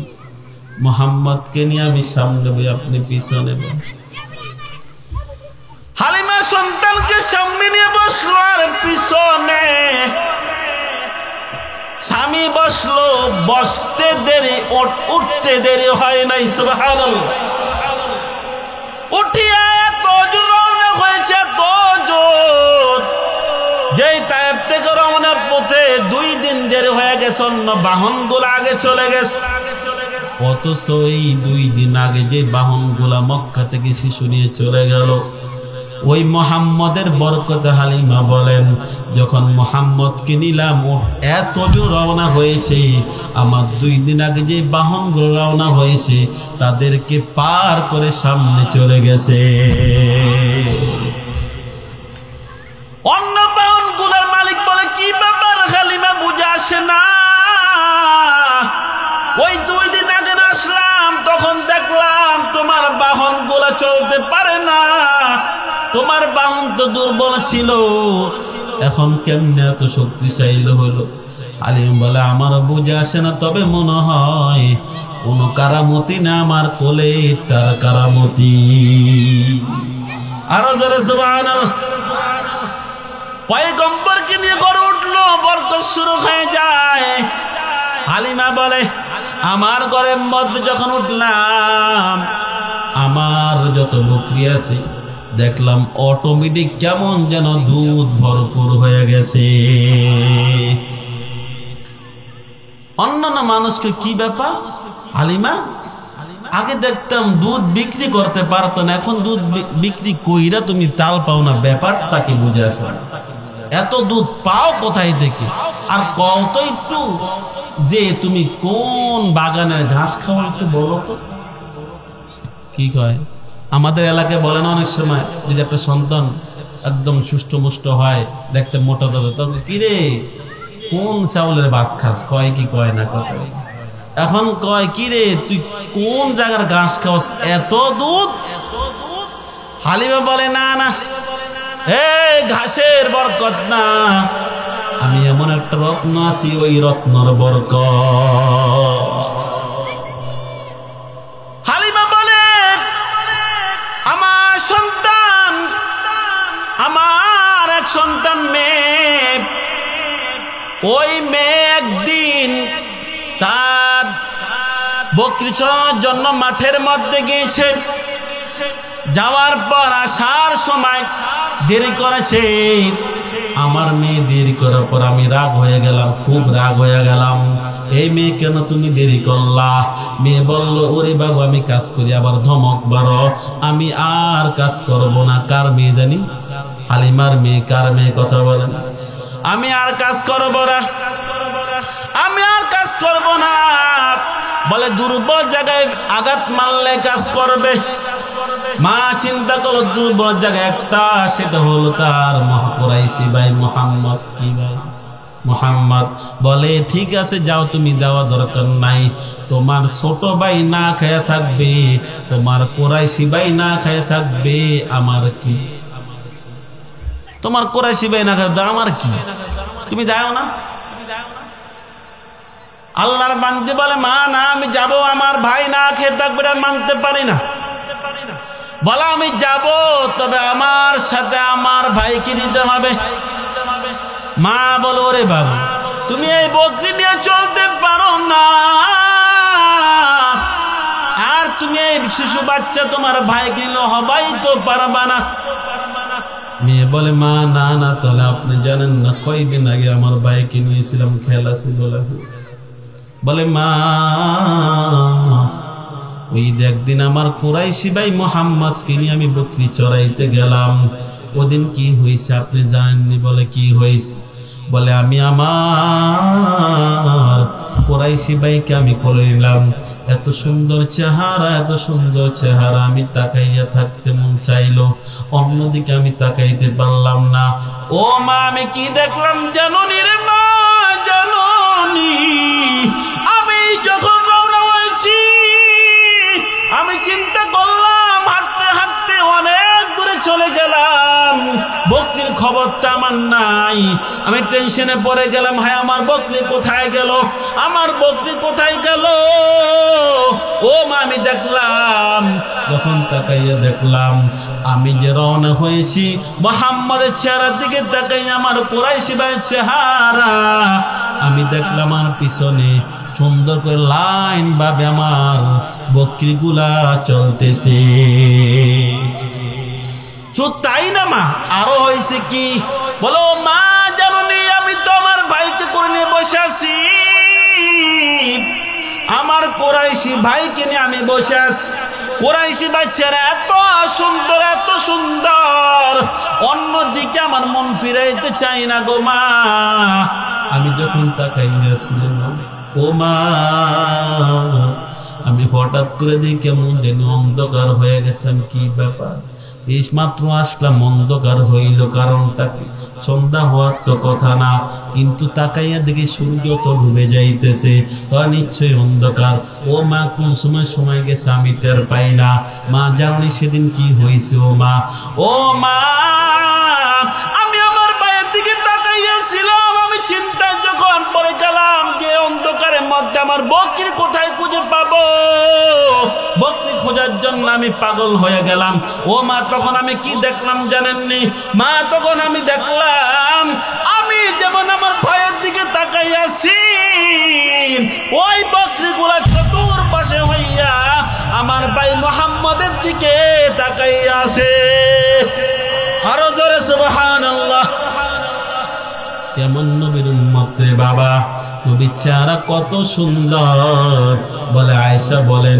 মুহাম্মদকে নিয়ে আমি সামনে বই, আপনি পিছনে বন। হালিমা সন্তানকে সামনে নিয়ে বসলো আর পিছনে স্বামী বসলো। বসতে দেরি, উঠতে দেরি হয় নাই। সুবহানাল্লাহ। উঠিয়া এত জোর রওনা হয়েছে, এত জোর, যেই তায়েব থেকে রওনা পথে 2 দিন দেরি হয়ে গেছে, অন্য বাহনগুলো আগে চলে গেছে। অথচ এই 2 দিন আগে যে বাহনগুলা মক্কা থেকে শিশু নিয়ে চলে গেল, ওই মুহাম্মদের বরকতে হালিমা বলেন যখন মুহাম্মদকে নিলাম এত জোর রওনা হয়েছে, আমার 2 দিন আগে যে বাহনগুলো রওনা হয়েছে তাদেরকে পার করে সামনে চলে গেছে। অন্য বাহনগুলোর মালিক বলে কি ব্যাপার হালিমা, বুঝে আসে না, ওই 2 দিন আগে আসলাম, তখন দেখলাম তোমার বাহনগুলো চলতে পারে না, তোমার বাহন তো দুর্বল ছিল, এখন কেমনে এত শক্তিশালী হলো। হালিম বলে আমার বুঝে আসে না, তবে মনে হয় কোন কারামতি না, আমার কোলে তার কারামতি। আরো জোরে সুবহানাল্লাহ। পয়গম্বরকে নিয়ে গড়ে উঠলো, বরকত শুরু হয়ে যায়। হালিমা বলে আমার ঘরের মধ্যে যখন উঠলাম, আমার যত বকরি আছে দেখলাম অটোমেটিক কেমন যেন দুধ ভরপুর হয়ে গেছে। অন্যান্য মানুষকে কি ব্যাপার, হালিমা আগে দেখতাম দুধ বিক্রি করতে পারতো না, এখন দুধ বিক্রি কইরা তুমি তাল পাও না, ব্যাপারটা কি বুঝে আসে না, এত দুধ পাও কোথায় থেকে? আর কত একটু যে তুমি কোন বাগানের ঘাস খাওয়া একটু বলো তো। কি কয় আমাদের এলাকায় বলে না, অনেক সময় যদি একটা সন্তান একদম সুষ্ঠ মুষ্ট হয়, দেখতে মোটা দাদা, তখন কিরে কোন চাউলের ভাত খাস, কয় কি কয় না, কথা এখন কয় কি রে তুই কোন জায়গার ঘাস খাওয়াস, এত দুধ? হালিমা বলে না না, এই ঘাসের বরকত না, আমি এমন একটা রত্ন আছি, ওই রত্নর বরকত। হালিমা বলে আমার সন্তান, আমার এক সন্তান মেয়ে, ওই মেয়ে একদিন তার বকরি চড়ানোর জন্য মাঠের মধ্যে গিয়েছে। যাওয়ার পর আসার সময় দেরি করেছে। আমার মেয়ে দেরি করার পর আমি রাগ হয়ে গেলাম, খুব রাগ হয়ে গেলাম। এই মেয়ে কেন তুমি দেরি করলা? মেয়ে বলল, ওরে বাবু আমি কাজ করি, আবার ধমক বাড়, আমি আর কাজ করব না। কার মেয়ে জানি? হালিমার মেয়ে। কার মেয়ে? কথা বলেন। আমি আর কাজ করব না, আমি আর কাজ করব না। বলে দুর্বল জায়গায় আঘাত মারলে কাজ করবে। মা চিন্তা করলো দুর্বল জায়গা একটা, সেটা হলো তার কুরাইশি ভাই মুহাম্মদ। কি ভাই? মুহাম্মদ। বলে ঠিক আছে যাও, তুমি যাওয়া দরকার নাই, তোমার ছোট ভাই না খেয়ে থাকবে, তোমার কুরাইশি ভাই না খেয়ে থাকবে, আমার কি? তোমার কুরাইশি ভাই না খেয়ে আমার কি? তুমি যাও না। আল্লাহর বান্দা বলে, মা না আমি যাব, আমার ভাই না খেয়ে থাকবে, মানতে পারি না। বলা আমি যাব, তবে আমার সাথে আমার ভাইকে দিতে হবে। মা বলো, রে বাবু তুমি এই বকরি নিয়ে চলতে পারো না, আর তুমি এই শিশু বাচ্চা তোমার ভাইকে নিয়ে হবাই তো পারবা না। মেয়ে বলে, মা না না, তাহলে আপনি জানেন না কয়দিন আগে আমার ভাইকে নিয়েছিলাম খেলাছি বলে। বলে মা ওই একদিন আমার কুরাইশি ভাই মুহাম্মদকে নিয়ে আমি বকরি চড়াইতে গেলাম, ওদিন কি হয়েছে আপনি জানেননি? বলে কি হয়েছে? বলে আমি আমার কুরাইশি ভাইকে আমি করে নিলাম, এত সুন্দর চেহারা, এত সুন্দর চেহারা, আমি তাকাইয়া থাকতে মন চাইলো, অন্যদিকে আমি তাকাইতে পারলাম না। ও মা আমি কি দেখলাম জানোনি রে মা? জানোনি আমি যখন রওনা হয়েছি, আমি চিন্তা করলাম হাঁটতে হাঁটতে অনেক দূরে চলে গেলাম, বকরির খবরটা আমার নাই। আমি টেনশনে পড়ে গেলাম, হায় আমার বকরি কোথায় গেল, আমার বকরি কোথায় গেল? ও মা আমি দেখলাম, যখন তাকাইয়া দেখলাম আমি যে রওনা হয়েছি, মুহাম্মাদের চেহারার দিকে তাকাই, আমার কুরাইশি ভাইয়ের চেহারা আমি দেখলাম, আমার পিছনে সুন্দর করে লাইন ভাবে আমার বকরিগুলা চলতেছে। তাই না মা, আরো হয়েছে কি? বলো মা জানোনি আমি তো আমার ভাইকে করে নিয়ে বসে আছি, আমার কুরাইশি ভাইকে নিয়ে আমি বসে আছি। কুরাইশি বাচ্চারা এত সুন্দর, এত সুন্দর, অন্যদিকে আমার মন ফিরাইতে চাই না গো মা। আমি যখন তাকাইয়াছিলাম, ও মা আমি হঠাৎ করে দিই কেমন যেন অন্ধকার হয়ে গেছেন। কি ব্যাপার? এই মাত্র আসলাম, অন্ধকার হইল, কারণটা কি? সন্ধ্যা হওয়ার তো কথা না, কিন্তু তাকাইয়া দেখি সূর্য তো ডুবে যাইতেছে, নিশ্চয়ই অন্ধকার। ও মা কোন সময় সময় গেছে আমি টের পাই না। মা জানি সেদিন কি হয়েছে? ও মা, ও মা আমি আমার ভাইয়ের দিকে তাকাইয়াছিলাম, আমি চিন্তায় যখন পড়ে গেলাম যে অন্ধকারের মধ্যে আমার বকরি কোথায় খুঁজে পাবো, বকরি খোঁজার জন্য আমি পাগল হয়ে গেলাম। ও মা তখন আমি কি দেখলাম জানেননি? মা তখন আমি দেখলাম, আমি যেমন আমার ভাইয়ের দিকে তাকাইয়াছি, ওই বকরিগুলা চতুর পাশে হইয়া আমার ভাই মুহাম্মদের দিকে তাকাইয়াছে। আরো জোরে সুবহানাল্লাহ। কেমন নবীর উম্মত রে বাবা, নবীর চেহারা কত সুন্দর। বলে আয়েশা বলেন,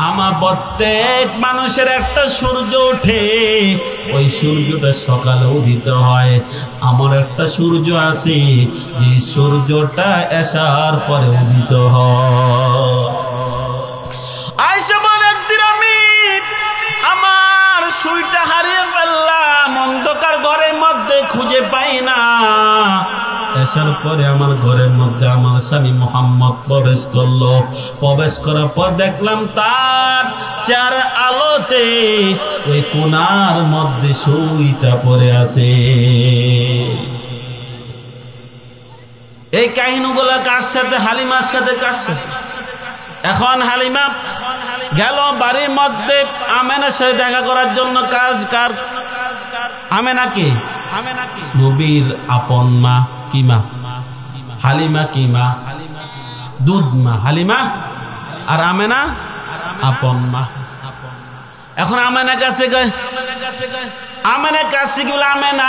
আমার প্রত্যেক মানুষের একটা সূর্য ওঠে, ওই সূর্যটা সকালে উদিত হয়। আমার একটা সূর্য আছে, যে সূর্যটা এশার পরে উদিত হয়। আয়েশা বলে, একদিন আমি আমার সুইটা হারিয়ে ফেললাম, অন্ধকার ঘরের মধ্যে খুঁজে পাই না। আসার পরে আমার ঘরের মধ্যে আমার স্বামী মুহাম্মদ প্রবেশ করলো। প্রবেশ করার পর দেখলাম তার চার আলোতে ওই কোণার মধ্যে সুইটা পড়ে আছে। এই কাহিনীগুলো কার সাথে? হালিমার সাথে। কার সাথে? এখন হালিমা গেল বাড়ির মধ্যে আমেনার সাথে দেখা করার জন্য। কার? আমেনা কে? নবীর আপন মা। কি মা? হালিমা। কি মা? দুধ মা। হালিমা আর আমেনা আপন মা। এখন আমেনা কাছে গয়, আমেনা কাছে কি বলে, আমেনা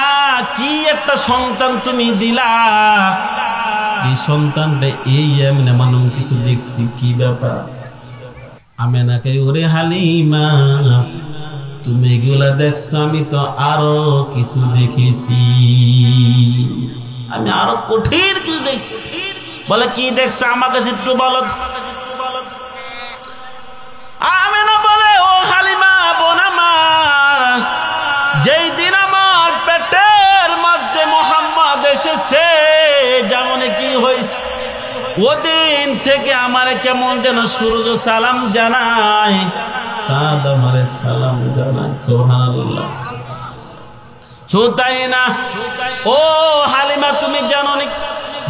কি একটা সন্তান তুমি দিলা, এই সন্তানটা এই এমন এমন কিছু দেখছি, কি ব্যাপার? আমেনাকে, ওরে হালিমা তুমি এগুলা দেখছো, আমি তো আরো কিছু দেখেছি, আমি আরো কঠিন কিছু দেখছি। বলে কি দেখছো আমার কাছে একটু বলো। আমেনা বলে, ও হালিমা বোন আমার, যেই দিন আমার পেটের মধ্যে মুহাম্মদ এসেছে, যেমন কি হয়েছে, ওদিন থেকে আমার কেমন যেন সূর্য সালাম জানায়, চাঁদ আমারে সালাম জানায়। সুবহানাল্লাহ। তাই না? ও হালিমা তুমি জানো নি,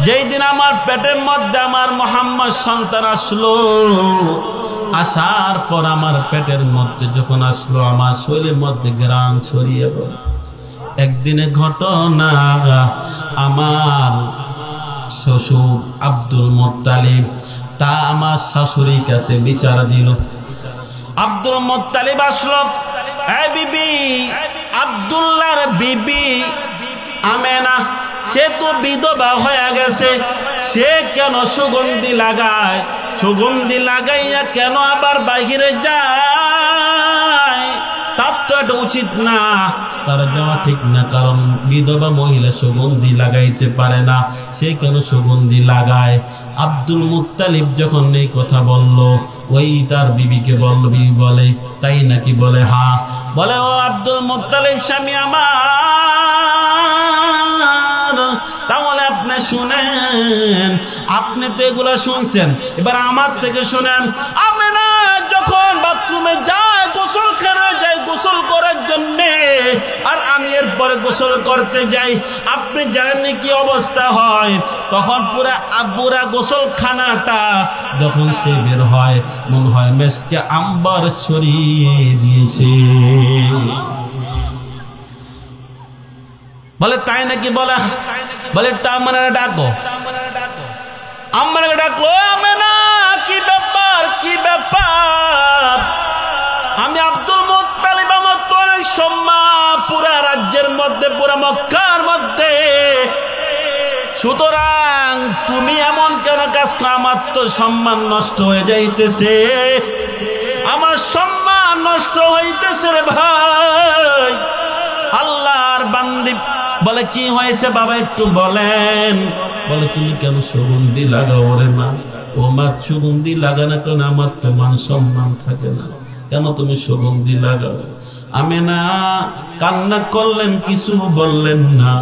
যেই দিন আমার পেটের মধ্যে আমার মুহাম্মদ সন্তান আসলো, আসার পর আমার পেটের মধ্যে যখন আসলো, আমার শরীরের মধ্যে ঘ্রাণ ছড়িয়ে পড়ল। একদিনে ঘটনা, আমার শ্বশুর আব্দুল মুত্তালিব তা আমার শাশুড়ির কাছে বিচার দিল। আব্দুল মুত্তালিব আসলো, এই বিবি, আব্দুল্লাহর বিবি আমেনা, সে তো বিধবা হয়ে গেছে, সে কেন সুগন্ধি লাগায়, সুগন্ধি লাগাইয়া কেন আবার বাহিরে যায়, তার তো এটা উচিত না, তার যাওয়া ঠিক না, কারণ বিধবা মহিলা সুগন্ধি লাগাইতে পারে না, সে কেন সুগন্ধি লাগায়। আব্দুল মুত্তালিব যখন এই কথা বলল, ওই তার বিবিকে বলল, বিবি বলে তাই নাকি? বলে হ্যাঁ। বলে, ও আব্দুল মুত্তালিব স্বামী আমার, তাহলে আপনি শুনেন, আপনি তো এগুলা শুনছেন, এবার আমার থেকে শুনেন। আমেনা যখন বাথরুমে যায়, গোসলখানায় যায় গোসল করার জন্য, আর আমি এরপরে গোসল করতে যাই, আপনি জানেন কি অবস্থা হয়? তখন পুরা গোসলখানাটা যখন সে বের হয়, মনে হয় মেসকে আম্বার ছড়িয়ে দিয়েছে। বলে তাই নাকি? বলে মানে ডাকো, আম্মাকে ডাকলো, আমেনা কি ব্যাপার, কি ব্যাপার? আমি আব্দুল মুত্তালিব, আমার তো অনেক সম্মান পুরা রাজ্যের মধ্যে, পুরা মক্কার মধ্যে, সুতরাং তুমি এমন কেন কাজ করো? আমার তো সম্মান নষ্ট হয়ে যাইতেছে, আমার সম্মান নষ্ট হইতেছে রে ভাই। আল্লাহর বান্দি বলে, কি হয়েছে বাবা একটু বলেন। বলে, তুমি কেন সুগন্ধি লাগাও রে মা? ও মা, সুগন্ধি লাগানো কেন? আমার তো মান সম্মান থাকে না, কেন তুমি সুগন্ধি লাগাও? আমেনা কান্না করলেন, কিছু বললেন না,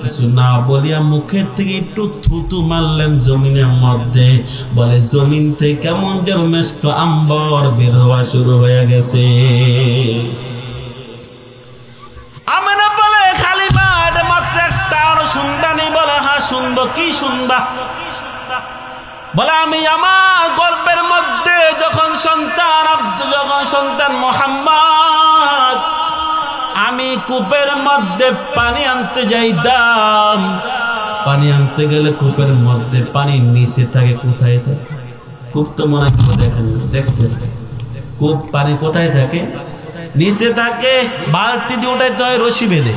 কিছু না বলিয়া মুখের থেকে একটু থুতু মারলেন জমিনের মধ্যে। বলে, জমিন থেকে কেমন যেন মেষ্ট আম্বর বের হওয়া শুরু হয়ে গেছে। আমেনা বলে, খালিমা এটা মাত্র একটা, আরো শুনবা নি? বলে, হ্যাঁ শুনবো। কি শুনবা? বলে, আমি আমার গর্ভের মধ্যে যখন সন্তান মুহাম্মদ, আমি কূপের মধ্যে পানি আনতে যাইতাম, পানি আনতে গেলে কূপের মধ্যে পানি নিচে থাকে। কোথায় থাকে? কূপ তো মনে হয় দেখেন, দেখছেন? কূপ পানি কোথায় থাকে? নিচে থাকে। বালতি দিয়ে উঠাইতে হয় রশি বেঁধে।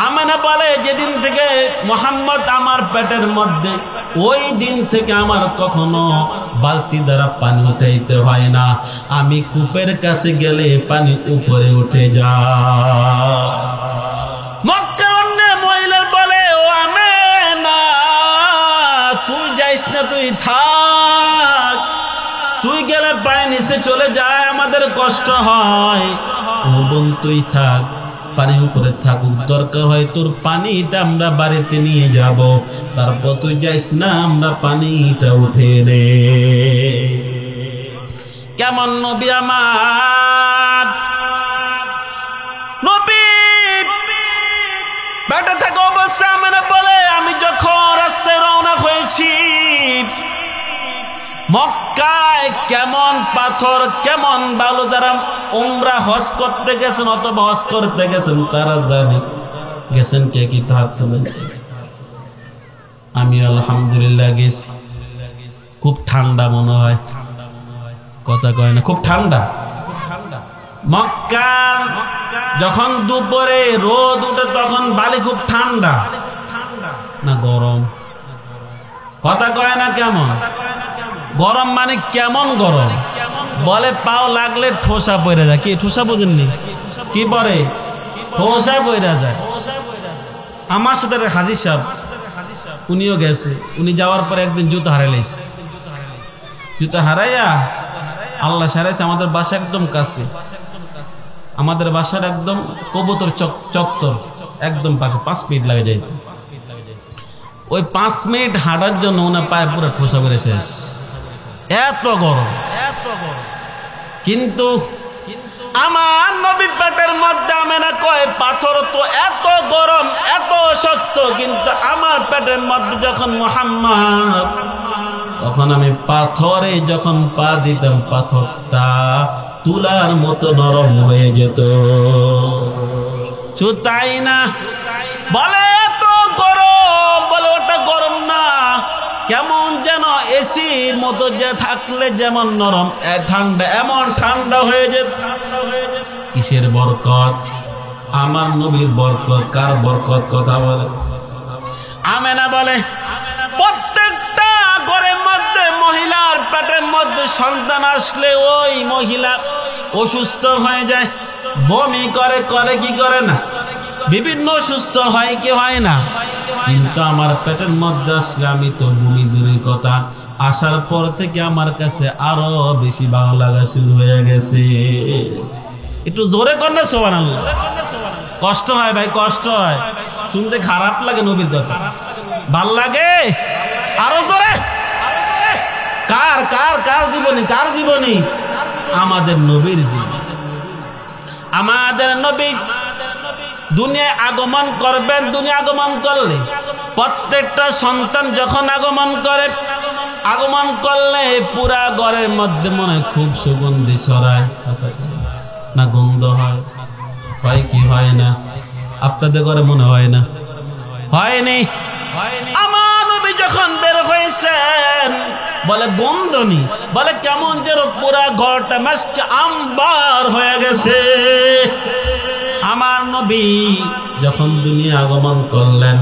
আমেনা বলে, যেদিন থেকে মুহাম্মদ আমার পেটের মধ্যে, ওই দিন থেকে আমার কখনো বালতি দ্বারা পানি উঠাইতে হয় না, আমি কূপের কাছে গেলে পানি উপরে উঠে যায়। মক্কার অন্য মহিলার বলে, ও আমেনা তুই যাইস না, তুই থাক, তুই গেলে পানি নিচে চলে যায়, আমাদের কষ্ট হয়। ও বোন তুই থাক, পানি উপরে থাকুক, দরকার হয় তোর পানিটা আমরা বাড়িতে নিয়ে যাব, তারপর তুই যাইস না, আমরা পানিটা উঠে নে। কেমন নবী আমার নবী! বেটা থাকা অবস্থা মানে বলে, আমি যখন রাস্তায় রওনা হয়েছি, মক্কায় কেমন পাথর কেমন বালু, যারা উমরা হজ করতে গেছেন অথবা হজ করতে গেছেন তারা জানে। গেছেন কে কি হাত তুলেন? আমি আলহামদুলিল্লাহ গেছি। খুব ঠান্ডা মনে হয়, কথা কয় না, খুব ঠান্ডা। মক্কা যখন দুপুরে রোদ উঠে তখন বালি খুব ঠান্ডা না গরম? কথা কয় না। কেমন গরম মানে কেমন গরম? বলে পাও লাগলে ঠোসা পড়ে যায়। কি ঠোসা বোঝেননি? কি পরে ঠোসা পড়ে যায়। আমার সাথে হাজির সাহেব, উনিও গেছে। উনি যাওয়ার পরে একদিন জুতো হারাইলেস। জুতো হারাইয়া আল্লাহ সারাইছে। আমাদের বাসা একদম কাছে, আমাদের বাসার একদম কবুতর চত্বর একদম পাশে, 5 মিনিট লাগে যাইতে। ওই 5 মিনিট হাঁটার জন্য ওনার পায়ে পুরো ঠোসা করে শেষ। এত গরম, এত গরম। কিন্তু আমার নবীর পেটের মধ্যে আমেনা কয় পাথর তো এত গরম এত শক্ত, কিন্তু আমার পেটের মধ্যে যখন মুহাম্মদ, তখন আমি পাথরে যখন পা দিতাম পাথরটা তুলার মতো নরম হয়ে যেত। তাই না? বলে এত গরম, বলে ওটা গরম না, কেমন যেন এসির মতো যে থাকলে যেমন নরম, ঠান্ডা এমন ঠান্ডা হয়ে যেত। কিসের বরকত? আমার নবীর বরকত। কার বরকত? কথা বলে আমেনা বলে প্রত্যেকটা ঘরের মধ্যে মহিলার পেটের মধ্যে সন্তান আসলে ওই মহিলা অসুস্থ হয়ে যায়, বমি করে, করে কি করে না, বিভিন্ন অসুস্থ হয় কি হয় না। কিন্তু আমার পেটের মধ্যে আসলে আমি তো বমি দূরের কথা, আসার পর থেকে আমার কাছে আরো বেশি ভালো লাগা শুরু হয়ে গেছে। একটু জোরে কর না সুবহানাল্লাহ। কষ্ট হয় ভাই, কষ্ট হয়, শুনতে খারাপ লাগে। নবীর কথা ভাল লাগে আরো জোরে। কার কার কার জীবনী? কার জীবনী? আমাদের নবীর জীবনী। আমাদের নবী দুনিয়ায় আগমন করবেন। দুনিয়া আগমন করলে প্রত্যেকটা সন্তান যখন আগমন করে, আগমন করলে পুরা ঘরের মধ্যে মনে খুব সুগন্ধি ছড়ায় না? গন্ধ হয়? হয় কি হয় না? আপনাদের ঘরে মনে হয় না? হয়নি? আমার নবী যখন বের হয়েছেন, বলে গন্ধ নি, বলে কেমন যেন পুরা ঘরটা মাস্ক আম্বার হয়ে গেছে। আমার নবী যখন দুনিয়া আগমন করলেন,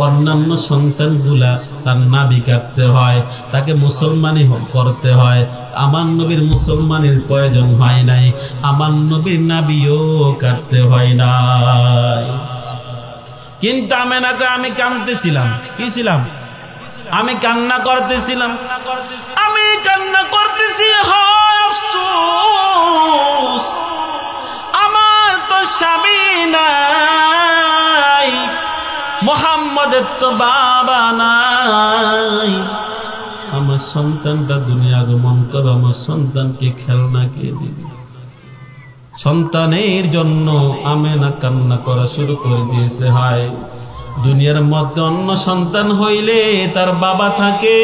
অন্যান্য সন্তানগুলা তার নাভি কাটতে হয়, তাকে মুসলমানি করতে হয়। আমার নবীর মুসলমানের প্রয়োজন হয় নাই, আমার নবীর নাভিও কাটতে হয় নাই। কিন্তু আমেনাকে আমি কাঁদতেছিলাম। কি ছিলাম? আমি কান্না করতেছিলাম। আমি কান্না করতেছি, হয় আফসোস, আমার তো স্বামী নাই, মুহাম্মদের তো বাবা নাই, আমার সন্তানটা দুনিয়া আগমন করো, আমার সন্তানকে খেলনা কে দিবি? সন্তানের জন্য আমেনা কান্না করা শুরু করে দিয়েছে। হায়, দুনিয়ার মধ্যে অন্য সন্তান হইলে তার বাবা থাকে,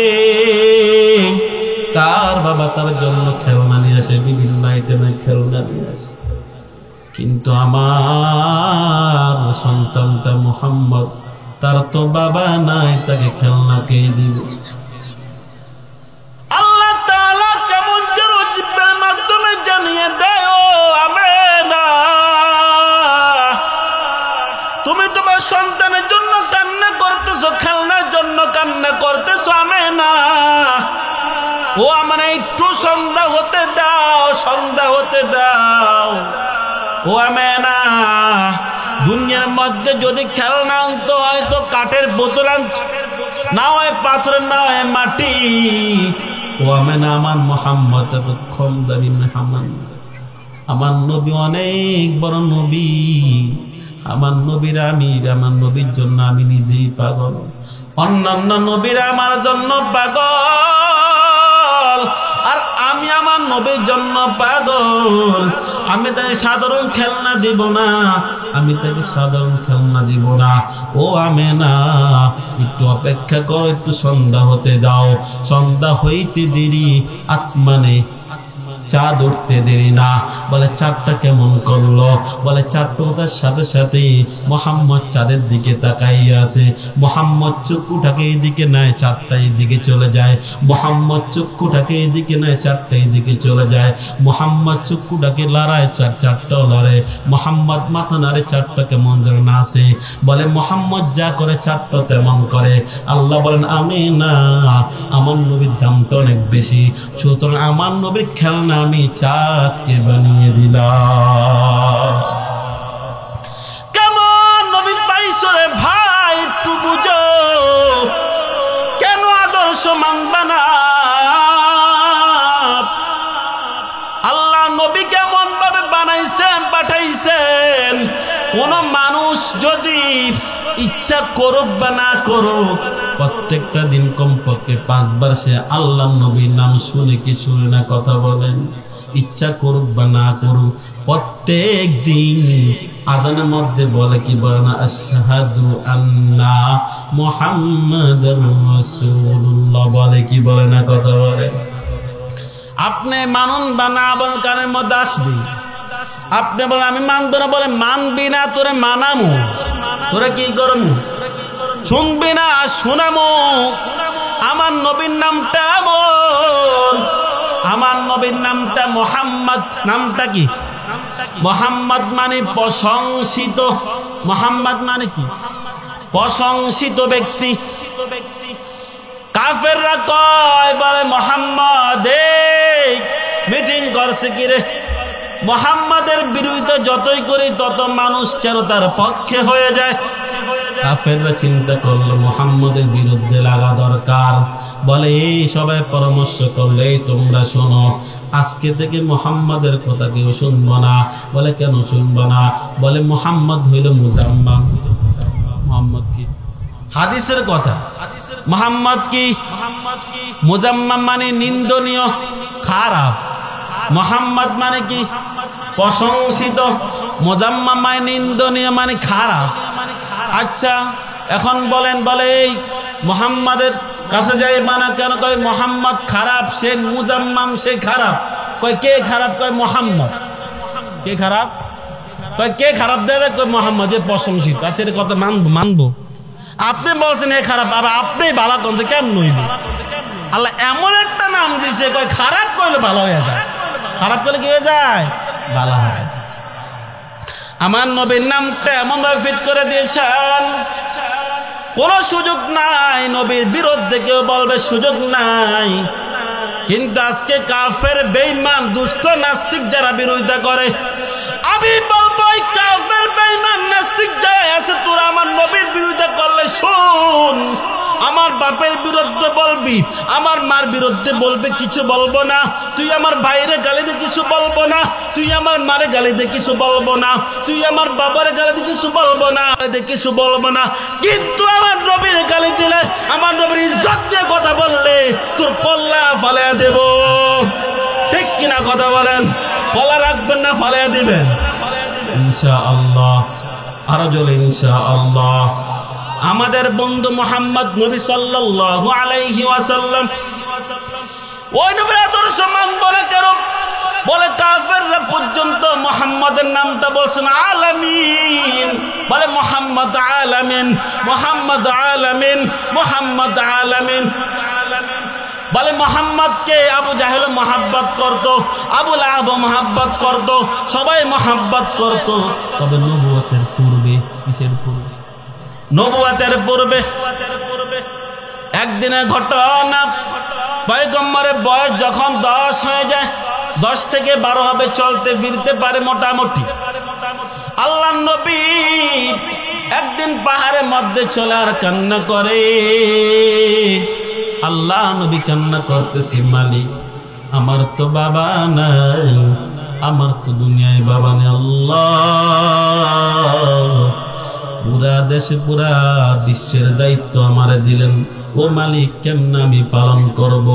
তার বাবা তার জন্য খেলনা নিয়ে আসে, বিভিন্ন আইটেমের খেলনা নিয়ে আসে। কিন্তু আমার সন্তানটা মুহাম্মদ, তার তো বাবা নাই, তাকে খেলনা কে দিবে? আল্লাহ তাআলা কেমন যেন জিব্রাইলের মাধ্যমে জানিয়ে দেয়, ও আমেনা, তুমি তোমার সন্তানের জন্য কান্না করতেছো, খেলনার জন্য কান্না করতেছো। আমেনা, ও আমার একটু সন্ধ্যা হতে দাও, সন্ধ্যা হতে দাও। ও আমেনা, দুনিয়ার মধ্যে যদি খেলনা আনতে হয় তো কাঠের বোতল আনতে, না হয় পাথরের, না হয় মাটি। ও আমেনা, আমার মুহাম্মদ এত কম দামি মেহমান, আমার নবী অনেক বড় নবী, আমার নবীরা আমার নবীর জন্য আমি নিজেই পাগল, অন্যান্য নবীরা আমার জন্য পাগল, আর আমি আমার নবীর জন্য পাগল। আমি তাকে সাধারণ খেলনা দিব না, আমি তাকে সাধারণ খেলনা দিব না। ও আমেনা, একটু অপেক্ষা করো, একটু সন্ধ্যা হতে দাও। সন্ধ্যা হইতে দেরি, আসমানে চাঁদ উঠতে দেরি না। বলে চাঁদটা কেমন করলো? বলে চাঁদটা ওঠার সাথে সাথে মোহাম্মদ চাঁদের দিকে তাকাইয়া আছে। মোহাম্মদ চক্ষুটাকে এইদিকে নেয়, চাঁদটা এইদিকে চলে যায়। মোহাম্মদ চক্ষুটাকে এইদিকে নেয়, চাঁদটা এইদিকে চলে যায়। মোহাম্মদ চক্ষুটাকে লড়ায়, চাঁদটাও লড়ে। মোহাম্মদ মাথা নাড়ে, চাঁদটা কেমন যেন নাচে। বলে মোহাম্মদ যা করে চাঁদটা তেমন করে। আল্লাহ বলেন আমি না, আমার নবীর দামটা অনেক বেশি, সুতরাং আমার নবীর খেলনা আমি চাঁদকে বানিয়ে দিলাম। কেমন নবী পাইছো রে ভাই, একটু বুঝো, কেন আদর্শ মানবা না? আল্লাহ নবী কেমন ভাবে বানাইছেন, পাঠাইছেন। কোন মানুষ যদি ইচ্ছা করুক বা না করুক, প্রত্যেকটা দিন কমপক্ষে 5 বার সে আল্লাহ নবীর নাম শুনে কি শুনে না? কথা বলেন। ইচ্ছা করুক বা না করুক, প্রত্যেক দিন আজানের মধ্যে বলে কি বলে না? আশহাদু আন্না মুহাম্মাদুর রাসূলুল্লাহ বলে কি বলে না? কথা বলে। আপনি মানুন বা না বলেন, কানের মধ্যে আসবে। আপনি বলেন আমি মানব না, বলে মানবি না, তোরে মানামু। তোরে কি করমু? শুনবি না, শোনামো। আমার নবীর নামটা এমন, আমার নবীর নামটা মোহাম্মদ। নামটা কি? মোহাম্মদ মানে প্রশংসিত। মোহাম্মদ মানে কি? প্রশংসিত ব্যক্তি। কাফেররা কয়, বলে মোহাম্মদ মিটিং করছে কিরে? মোহাম্মদের বিরুদ্ধে যতই করি তত মানুষ কেন তার পক্ষে হয়ে যায়। কাফেররা চিন্তা করলো মুহাম্মদের বিরুদ্ধে লাগা দরকার। বলে এই সবাই পরামর্শ করলে, তোমরা শোনো, আজকে থেকে মুহাম্মদের কথা কেউ শুনবো না। বলে কেন শুনবো না? বলে মুহাম্মদ হইল মুজাম্মাম। মুহাম্মদ কি? হাদিসের কথা। মুহাম্মদ কি? মুজাম্মাম মানে নিন্দনীয়, খারাপ। মুহাম্মদ মানে কি? প্রশংসিত। মুজাম্মাম মানে নিন্দনীয়, মানে খারাপ। আচ্ছা এখন বলেন, বলে এই মুহাম্মাদের কাছে যাই মানা কেন? কয় মুহাম্মদ খারাপ, সে মুজাম্মাম, সে খারাপ। কয় কে খারাপ? কয় মুহাম্মদ। কে খারাপ? কয় কে খারাপ দেবে? কয় মুহাম্মদ প্রশংসিত। আচ্ছা এর কথা মানবো। আপনি বলছেন এ খারাপ, আর আপনি ভালো করতে কেমন হইল? আল্লাহ এমন একটা নাম দিছে, কয় খারাপ করলে ভালো হয়ে যায়। খারাপ করলে কি হয়ে যায়? ভালো হয়ে যায়। আমার নবীর নামটা এমন ভাবে ফিট করে দিয়েছেন, কোন সুযোগ নাই নবীর বিরুদ্ধে কেউ বলবে, সুযোগ নাই। কিন্তু আজকে কাফের, বেঈমান, দুষ্ট নাস্তিক যারা বিরোধিতা করে, আমি বলবো কাফের, বেঈমান, নাস্তিক যারা আছে, তোরা আমার নবীর বিরোধিতা করলে শোন, আমার বাপের বিরুদ্ধে বলবি, আমার মার বিরুদ্ধে বলবে, কিছু বলবো না। তুই আমার ভাইরে গালি দিয়ে কিছু বলবো না, তুই আমার মারে গালি দিয়ে কিছু বলবো না, তুই আমার বাবার গালি দিয়ে কিছু বলবো না, কিছু বলবো না। কিন্তু আমার নবীর গালি দিলে, আমার নবীর ইজ্জত দিয়ে কথা বললে, তোর কল্লা ফালাইয়া দেব। ঠিক কিনা কথা বলেন? কলা রাখবেন না, ফালাইয়া দিবেন ইনশাআল্লাহ। আরো জোরে ইনশাআল্লাহ। আমাদের বন্ধু মুহাম্মদ নবী সাল্লাল্লাহু আলাইহি ওয়াসাল্লাম, ওই নবীর আদর্শ মানব না কেন? বলে কাফেররা পর্যন্ত মুহাম্মাদের নামটা বলছেন আলামিন। বলে মুহাম্মদ আলামিন, মুহাম্মদ আলামিন, মুহাম্মদ আলামিন। বলে মুহাম্মদকে আবু জাহেল মহাব্বত করত, আবু লাহাব মহাব্বত করত, সবাই মহাব্বত করত। তবে নবুয়তের পূর্বে, কিসের পূর্বে? নবুয়তের পূর্বে একদিনের ঘটনা, পয়গম্বরের বয়স যখন 10 হয়ে যায়, 10 থেকে 12 হবে, চলতে ফিরতে পারে মোটামুটি। আল্লাহ নবী একদিন পাহাড়ের মধ্যে চলে আর কান্না করে। আল্লাহ নবী কান্না করতেছে, মালিক আমার তো বাবা নাই, আমার তো দুনিয়ায় বাবা নেই। আল্লাহ, পুরা দেশে পুরা বিশ্বের দায়িত্ব আমারে দিলেন, ও মালিক কেমন আমি পালন করব?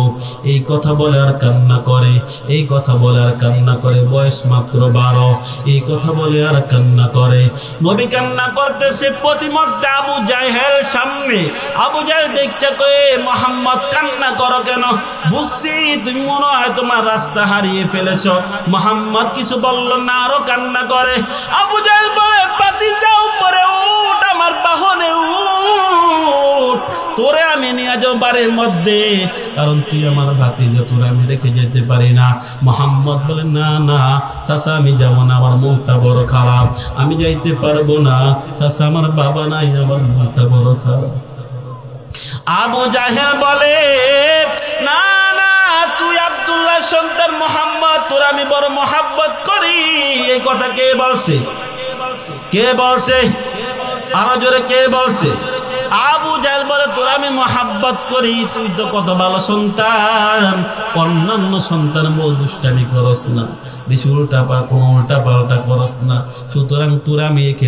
এই কথা বলে আর কান্না করে, এই কথা বলে আর কান্না করে। বয়স মাত্র 12, এই কথা বলে আর কান্না করে। নবী কান্না করতেছে, প্রতিমধ্যে আবু জাহেল সামনে। আবু জাহেল দেখছে কয়ে, মোহাম্মদ কান্না করো কেন? বুঝছি তুমি মনে হয় তোমার রাস্তা হারিয়ে ফেলেছ। মোহাম্মদ কিছু বলল না, আরো কান্না করে। আবু জাহেল বলে, ভাতিজা উপরে উঠ, আমার বাহনে উঠ, তোরে আমি নিয়ে যাও বাড়ির মধ্যে, কারণ তুই আমার ভাতিজা, তোরে আমি রেখে যেতে পারি না। মোহাম্মদ বলে, না না চাচা, আমি যাবো না, আমার মনটা বড় খারাপ, আমি যাইতে পারবো না। চাচা, আমার বাবা নাই, আমার মনটা বড় খারাপ। আবু জাহেল বলে, না না, তুই আব্দুল্লাহ সন্তান মোহাম্মদ, তোর আমি বড় মহাব্বত করি। এই কথা কে বলছে? কে বলছে? আরো জোরে কে বলছে? আবু জাহেল বলে, তোর আমি মহাব্বত করি, তুই তো কত ভালো সন্তান, অন্যান্য সন্তান বউ দুষ্টামি করস না, বেশি উল্টা পাল্টা করস না, সুতরাং তোর আমি একে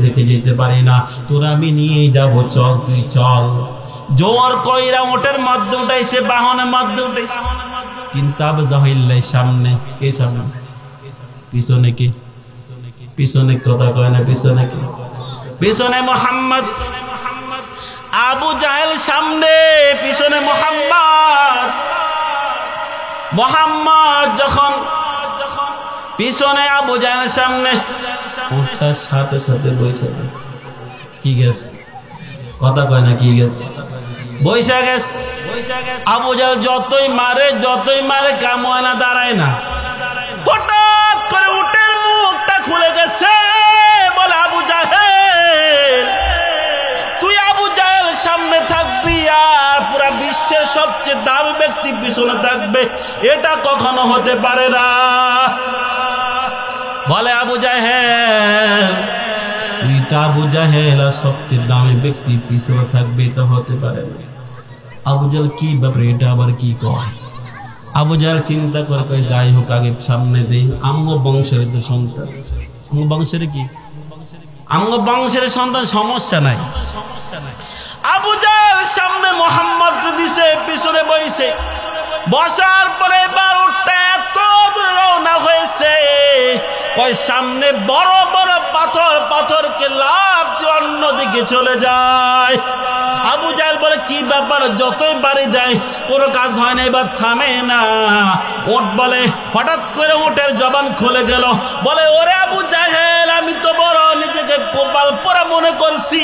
রেখে যেতে পারি না, তোর আমি নিয়ে যাব, চল তুই চল। জোর কইরা ওটের মধ্যে উঠাইছে, বাহনের মধ্যে উঠাইছে, কিন্তু আবু জাহেল সামনে। কে সামনে? পিছনে কে? পিছনে কথা কয় না, পিছনে কে? পিছনে মোহাম্মদ। আবু জাহেল সামনে, পিছনে মোহাম্মদ। মোহাম্মদ যখন পিছনে, আবু জাহেল সামনে, ওটার সাথে সাথে বৈশা গেছে। কি গেছে? কথা কয় না, কি গেছে? বৈশা গেছে। আবু জাহেল যতই মারে কাম হয় না, দাঁড়ায় না। হঠাৎ করে উটের মুখটা খুলে গেছে। বলে, আবু জাহেল, তুই আবু জাহেল সামনে থাকবি আর পুরা বিশ্বের সবচেয়ে দামি ব্যক্তি পিছনে থাকবে, এটা কখনো হতে পারে না। বলে, আবু জাহেল, তুই তো আবু জাহেল আর সবচেয়ে দামি ব্যক্তি পিছনে থাকবে, এটা হতে পারে না। আবু জাহেল, কি ব্যাপারে, এটা আবার কি কয়? আবু জাহেল চিন্তা করে কয়, যাই হোক, আগে সামনে দেই, আমগো বংশের তো সন্তান। আমগো বংশের কি? আমগো বংশের সন্তান, সমস্যা নাই। আবু জাহেল সামনে মোহাম্মদকে দিছে, পিছনে বইছে। বসার পরে এবার উঠতে এত দূরে রওনা হয়েছে, ওই সামনে বড় বড় পাথরকে লাফ দিয়ে অন্যদিকে চলে যায়। আবু জাহেল বলে, কি ব্যাপার, যতই বাড়ি দেয় কোনো কাজ হয় না, এবার থামে না। ওট বলে, হঠাৎ করে ওটের জবান খুলে গেল। বলে, ওরে আবু জাহেল, আমি তো বড় নিজেকে কপাল পোড়া মনে করছি,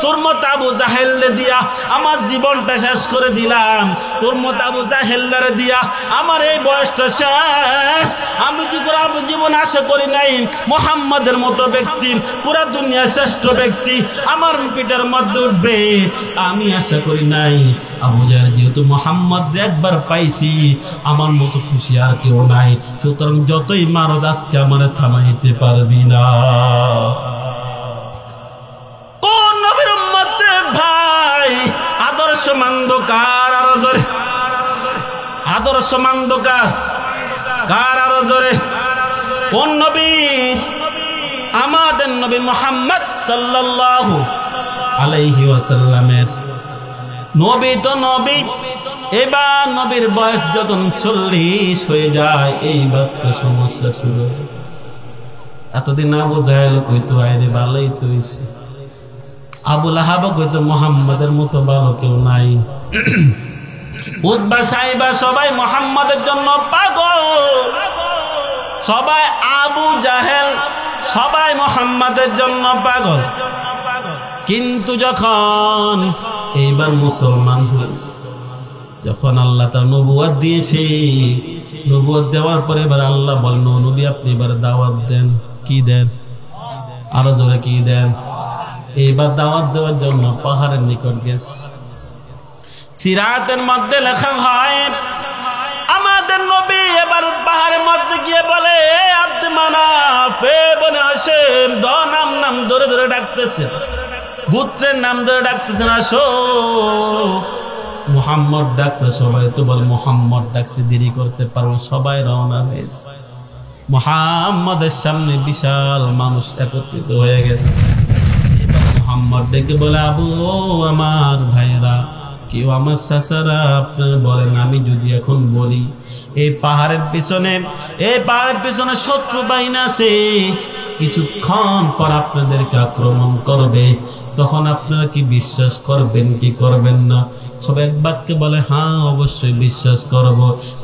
তোর মত আবু জাহেল দিয়া আমার জীবনটা শেষ করে দিলাম, তোর মত আবু জাহেল দিয়া আমার এই বয়সটা শেষ। আমি কি করে জীবন আশা করি নাই মোহাম্মদের মতো ব্যক্তি, পুরা দুনিয়ার শ্রেষ্ঠ ব্যক্তি আমার পিঠের মধ্যে উঠবে, আমি আশা করি নাই। আবু জাহেল, যেহেতু মোহাম্মদ একবার পাইছি, আমার মতো খুশি আর কেউ নাই, সুতরাং যতই মারজ আজকে আমার থামাইতে পারবি না। কোন নবীর উম্মত ভাই, আদর্শ মান্দকার, আরো জোরে আদর্শ মান্দকার, কার আরো জোরে? কোন নবী? আমাদের নবী মুহাম্মদ সাল্লাল্লাহু আলাইহি ওয়াসাল্লামের নবী। তো নবী, এবার নবীর বয়স যখন 40 হয়ে যায়, এইবার তো সমস্যা শুরু। এতদিন আবু জাহেল কইতো, আইরে ভালোই তো হইছে। আবু লাহাব কইতো, মুহাম্মাদের মতো ভালো কেউ নাই। উতবা সাইবা সবাই মুহাম্মাদের জন্য পাগল, সবাই আবু জাহেল, সবাই মুহাম্মাদের জন্য পাগল। কিন্তু যখন এইবার মুসলমান হয়েছে, যখন আল্লাহ তার নবুয়ত দিয়েছে, নবুয়ত দেওয়ার পরে এবার আল্লাহ বলেন, নবী আপনি এবার দাওয়াত দেন। কি দেন? আরো জোরে কি দেন? এইবার দাওয়াত দেওয়ার জন্য পাহাড়ের নিকট গেছে। সিরাতের মধ্যে লেখা হয়, আমাদের নবী এবার পাহাড়ের মধ্যে গিয়ে বলে, আব্দে মানাফ, বনে হাশেম, নাম ধরে ধরে ডাকতেছেন, গোত্রের নাম ধরে ডাকতেছেন, আসো। মুহাম্মদ ডাকতে, সবাই তো বল মুহাম্মদ ডাকছে, দেরি করতে পারবো, সবাই রওনা হয়েছে। মুহাম্মাদের সামনে বিশাল মানুষ একত্রিত হয়ে গেছে। এবার মুহাম্মদ ডেকে বলে, আবু আমার ভাইরা, কেউ আমার চাচারা, আপনারা বলেন আমি যদি এখন বলি এই পাহাড়ের পিছনে শত্রু বাহিনী আছে, কিছুক্ষণ পর আপনাদেরকে আক্রমণ করবে, তখন আপনারা কি বিশ্বাস করবেন কি করবেন না? সব এক বাক্যে বলে, হ্যাঁ অবশ্যই বিশ্বাস করব।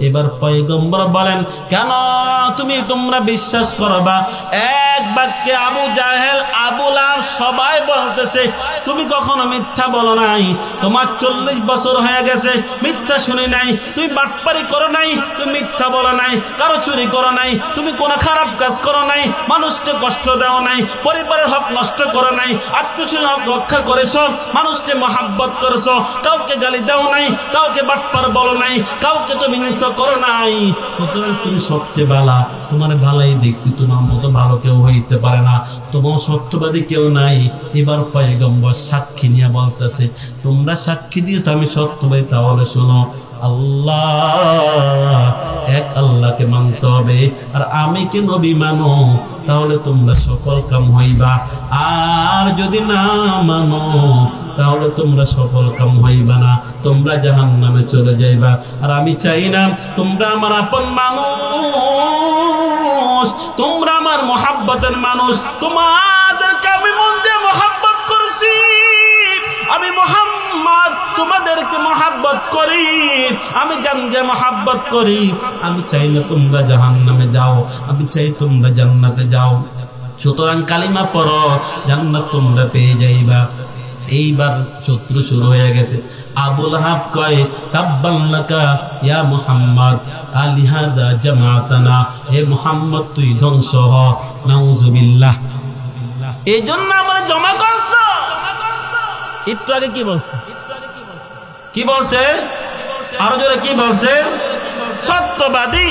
এবার পয়গম্বর বলেন, কেন তোমরা বিশ্বাস করবা? এক বাক্যে আবু জাহেল, আবু লাহাব সবাই বলতেছে, তুমি কখনো মিথ্যা বলো নাই, তোমার 40 বছর হয়ে গেছে মিথ্যা শুনি নাই, তুমি বাটপারি করো নাই, তুমি মিথ্যা বলো নাই, কারো চুরি করো নাই, তুমি কোনো খারাপ কাজ করো নাই, মানুষকে কষ্ট দাও নাই, পরিবারের হক নষ্ট করো নাই, আত্মীয় হক রক্ষা করেছো, মানুষকে মহাব্বত করেছো, কাউকে গালি দাও নাই, কাউকে বাটপার বলো নাই, কাউকে তুমি হিংসা করো নাই, সুতরাং তুমি সবচেয়ে ভালো। তোমার ভালোই দেখছি, তোমার মতো ভালো কেউ হইতে পারে না, তোমার সত্যবাদী কেউ নাই। এবার পয়গম্বর সাক্ষী নিয়ে বলতেছে, তোমরা সাক্ষী দিয়েছো আমি সত্যবাদী, তাহলে শোনো, আল্লাহ এক আল্লাহকে মানতে হবে, আর আমি কে নবী মানো, তাহলে তোমরা সফল কাম হইবা, আর যদি না মানো তাহলে তোমরা সফল কাম হইবা না, তোমরা জাহান্নামে চলে যাইবা। আর আমি চাই না তোমরা আমার আপন মানুষ, তোমরা আমার মহাব্বতের মানুষ, তোমাদেরকে আমি মন দিয়ে মহাব্বত করেছি, আমি মুহাম্মদ তোমাদেরকে মহাব্বত করি, আমি জান যে মহাব্বত করি। আমি চাই না তোমরা জাহান্নামে যাও, আমি চাই তোমরা জান্নাতে যাও, সুতরাং কালিমা পড়ো, জান্নাত তোমরা পেয়ে যাইবা। এইবার শত্রু শুরু হয়ে গেছে। আবু লাহাব কয়, তাব্বান লাকা ইয়া মুহাম্মদ, আলিহাযা জামাতানা, হে মুহাম্মদ তুই ধ্বংস হ, নাউযুবিল্লাহ, এই জন্য আমরা জমা করছো। একটু আগে কি বলছে? আরো জোরে কি বলছে? সত্যবাদী।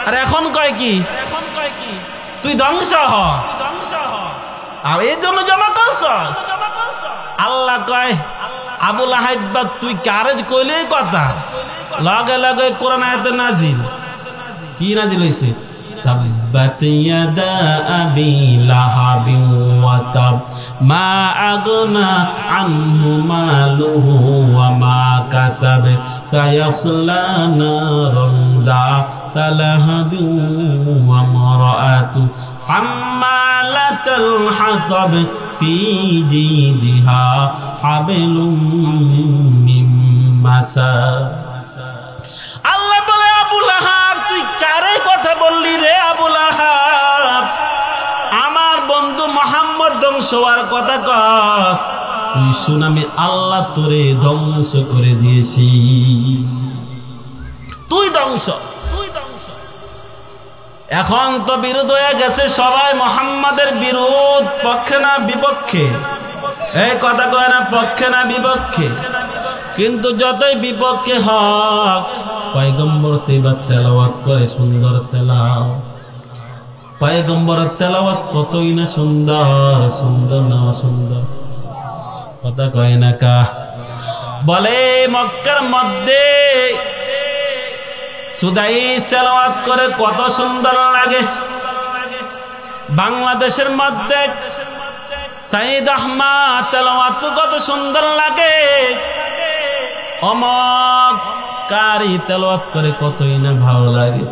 আর এখন কয় কি? তুই ধ্বংস হ, আর এই জন্য জমা করছ। আল্লাহ কয়, আবু লাহাব তুই কারে কইলে কথা, লগে লগে কোরআন আয়াতে নাজিল। কি নাজিল হইছে? তাব্বাত ইয়াদা আবি লাহাবিন ওয়া তাব, মা আগনা আনহু মালুহু ওয়া মা কাসাব, সায়াসলা নারান যাতা লাহাবিন ওয়া মারাআতু হাম্মালাতাল হাতাব, ফি জিদিহা হাবলুম মিন মাসাদ। আল্লাহ বলে, আবু লাহাব তুই কারে কথা বললি রে? আবু লাহাব আমার বন্ধু মুহাম্মদ ধ্বংস হওয়ার কথা কস, তুই শুন আমি আল্লাহ তোরে ধ্বংস করে দিয়েছি, তুই ধ্বংস। এখন তো বিরোধ হয়ে গেছে, সবাই মুহাম্মাদের বিরোধ, পক্ষে না বিপক্ষে? এই কথা কয় না, পক্ষে না বিপক্ষে? কিন্তু যতই বিপক্ষে হক, পয়গম্বর এবার তেলাওয়াত করে, সুন্দর তেলাওয়াত। পয়গম্বরের তেলাওয়াত কতই না সুন্দর, সুন্দর না অসুন্দর? কথা কয় না কা? বলে মক্কার মধ্যে সুদাইস তেলাওয়াত করে কত সুন্দর লাগে, বাংলাদেশের মধ্যে সাইদ আহমদ তেলাওয়াত কত সুন্দর লাগে, অমক কারি তেলাওয়াত করে কতই না ভালো লাগে।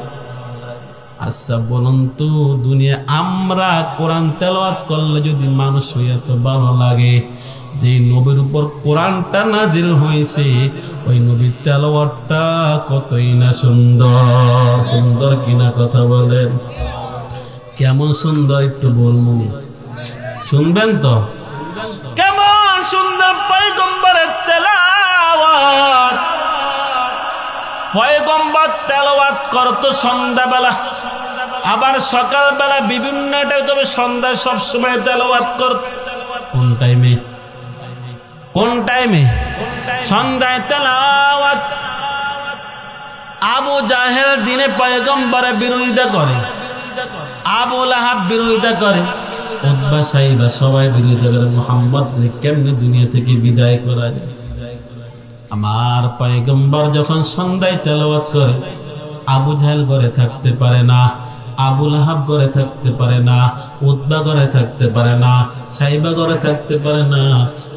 আচ্ছা বলুন তো, দুনিয়া আমরা কোরআন তেলাওয়াত করলে যদি মানুষ হইয়া তো ভালো লাগে, যে নবীর উপর কোরআনটা নাজিল হয়েছে ওই নবীর তেলাওয়াতটা কতই না সুন্দর, সুন্দর কিনা কথা বলেন? কেমন সুন্দর একটু বলুন, শুনবেন তো? কেমন সুন্দর পয়গম্বরের তেলাওয়াত! পয়গম্বর তেলাওয়াত করতো সন্ধ্যাবেলা, আবার সকালবেলা বিভিন্ন, তবে সন্ধ্যায় সবসময় তেলাওয়াত করত। কোন টাইমে? কোন টাইমে? সন্ধ্যায় তেলাওয়াত। আবু জাহেল দিনে পয়গম্বরের বিরোধিতা করে, আবু লাহাব বিরোধিতা করে, উতবা সাইবা সবাই বিরোধিতা করে, মুহাম্মদ কেমনে দুনিয়া থেকে বিদায় করা যায়। আমার পয়গম্বর যখন সন্ধ্যায় তেলাওয়াত করে, আবু জাহেল ঘরে থাকতে পারে না, আবু লাহাব ঘরে থাকতে পারে না, উতবা ঘরে থাকতে পারে না, সাইবা ঘরে থাকতে পারে না।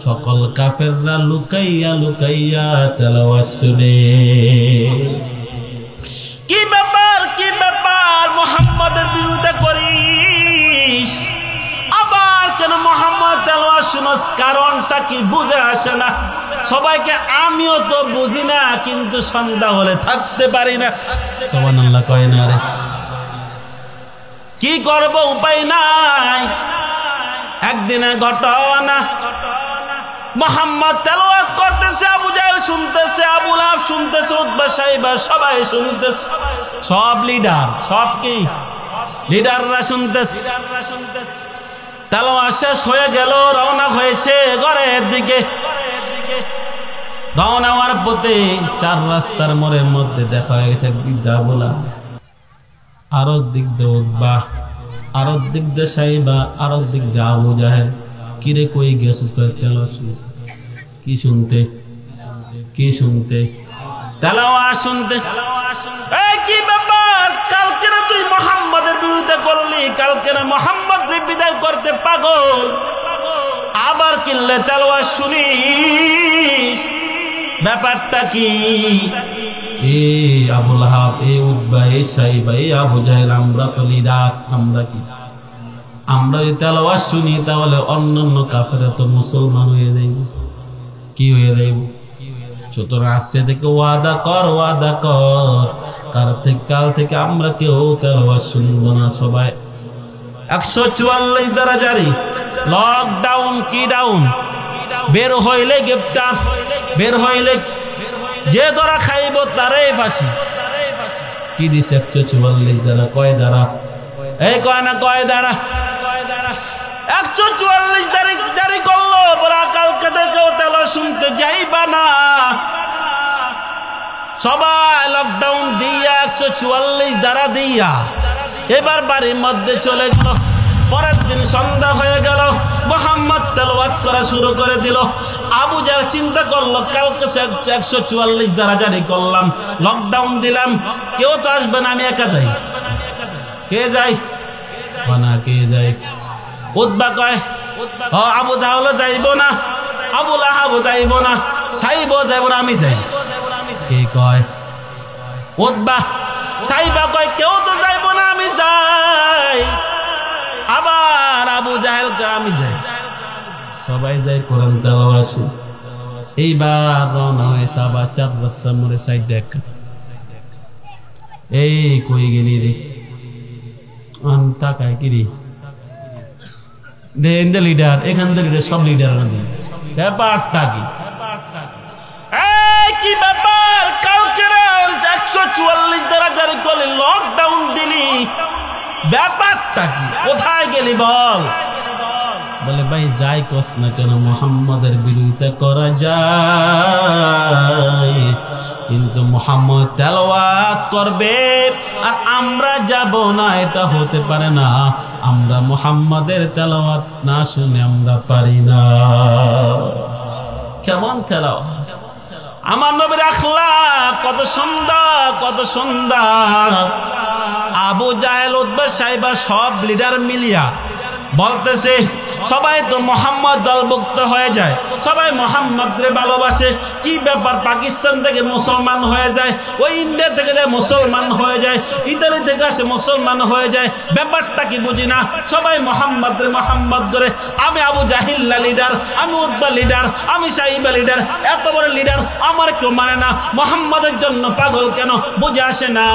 সকল কাফেররা লুকাইয়া লুকাইয়া তেলাওয়াত শুনে। কি ব্যাপার, কি ব্যাপার, মুহাম্মাদের বিরুদ্ধে করিস, আবার কেন মুহাম্মদ তেলাওয়াত শুনস? কারণটা কি বুঝে আসে না সবাইকে? আমিও তো বুঝি না, কিন্তু সন্ধ্যা হলে থাকতে পারি না। সুবহানাল্লাহ কয় না রে? কি করব, উপায় নাই। একদিনের ঘটনা, মুহাম্মদ তেলাওয়াত করতেছে, আবু জাহেল শুনতেছে, আবু লাহাব শুনতেছে, উতবা সাইবা সবাই শুনতেছে। সব লিডার, সব কি লিডাররা শুনতেছে। তেলাওয়াত শেষ হয়ে গেল, রওনা হয়েছে ঘরের দিকে। রওনা হওয়ার পথে 4 রাস্তার মোড়ের মধ্যে দেখা হয়ে গেছে একদিক দিয়ে আবু লাহাব, আরো দিক দিয়ে উতবা, আরো দিক দিয়ে সাইবা, আরো দিক দিয়ে আবু জাহেল। কিরে কই গেছিস? তেলাওয়াত শুনতে। কি শুনতে? কি শুনতে? তেলাওয়াত শুনতে। এই কি ব্যাপার, কালকে না তুই মুহাম্মাদের বিরুদ্ধে করলি, কালকে না মুহাম্মদ রে বিদায় করতে পাগল, আবার কিনলে তেলাওয়াত শুনি, ব্যাপারটা কি? এ আবু লাহাব, এ উতবা, এ সাইবা, এ আবু জাহেল, আমরা তো লিডার। আমরা কি, আমরা যদি তেলাওয়াত শুনি তাহলে অন্যান্য কাফেররা তো মুসলমান হয়ে যাইব। কি হয়ে যাইব? সুতরাং আজকে থেকে ওয়াদা কর, ওয়াদা কর, কাল থেকে আমরা কেউ তেলাওয়াত শুনবো না। সবাই 144 দ্বারা জারি, লকডাউন। কি ডাউন? বের হইলে গ্রেপ্তার, বের হইলে যে ধরা খাইব তারাই ফাঁসি। কি দিছে 144 দ্বারা? কয় দ্বারা? এই কয় না, কয় দ্বারা? 144 তারিখ জারি করলো, বলা কালকে থেকেও তেলাওয়াত শুনতে যাইবা না। সবাই লকডাউন দিয়া 144 দ্বারা দিয়া এবার বাড়ির মধ্যে চলে গেল। পরের দিন সন্ধ্যা হয়ে গেল, মুহাম্মদ তেলাওয়াত করা শুরু করে দিল। আবু জাহেল চিন্তা করলো, কালকে 144 দ্বারা জারি করলাম, লকডাউন দিলাম, কেউ তো আসবে না, আমি একা যাই। কে যাই? না, কে যাই? উতবা কয়, আবু জাহেল যাইব না, আবু লাহাব যাইব না, সাইব যাইব না, আমি যাই। কে কয়? উতবা। সাইবা কয়, কেউ তো যাইব না, আমি যাই। আবার আবু জাহেল কয়, আমি যাই। সবাই যাই, কোরআন তেলাওয়াত শুনে। এইবার রওনা হয়েছে আবার 4 রাস্তার মোড়ে সাইড দেখা। এই কই গেলি রে? টাকায় কি রে? লিডার, এখান থেকে সব লিডার ব্যাপারটা কি? কি ব্যাপার, কালকে 144 দ্বারা জারি করলি, লকডাউন দিলি, ব্যাপারটা কি? কোথায় গেলি বল? বলে ভাই যাই কস না কেন, মুহাম্মাদের বিরোধিতা করা যায়, কিন্তু মুহাম্মদ তেলাওয়াত করবে আর আমরা যাব না, এটা হতে পারে না। আমরা মুহাম্মাদের তেলাওয়াত না শুনে আমরা পারি না। কেমন তেলাওয়াত! আমার নবীর আখলাক কত সুন্দর, কত সুন্দর। আবু জাহেল, উতবা, সাইবা সব লিডার মিলিয়া বলতেছে, সবাই তো মোহাম্মদ দলভুক্ত হয়ে যায়, সবাই মোহাম্মদরে ভালোবাসে। কি ব্যাপার, পাকিস্তান থেকে মুসলমান হয়ে যায়, ওই ইন্ডিয়া থেকে যায় মুসলমান হয়ে যায়, ইতালি থেকে আসে মুসলমান হয়ে যায়, ব্যাপারটা কি বুঝি না। সবাই মোহাম্মদরে মোহাম্মদ করে। আমি আবু জাহিল্লা লিডার, আমি উতবা লিডার, আমি সাইবা লিডার, এত বড় লিডার আমার কেউ মানে না। মোহাম্মদের জন্য পাগল কেন বুঝে আসে না।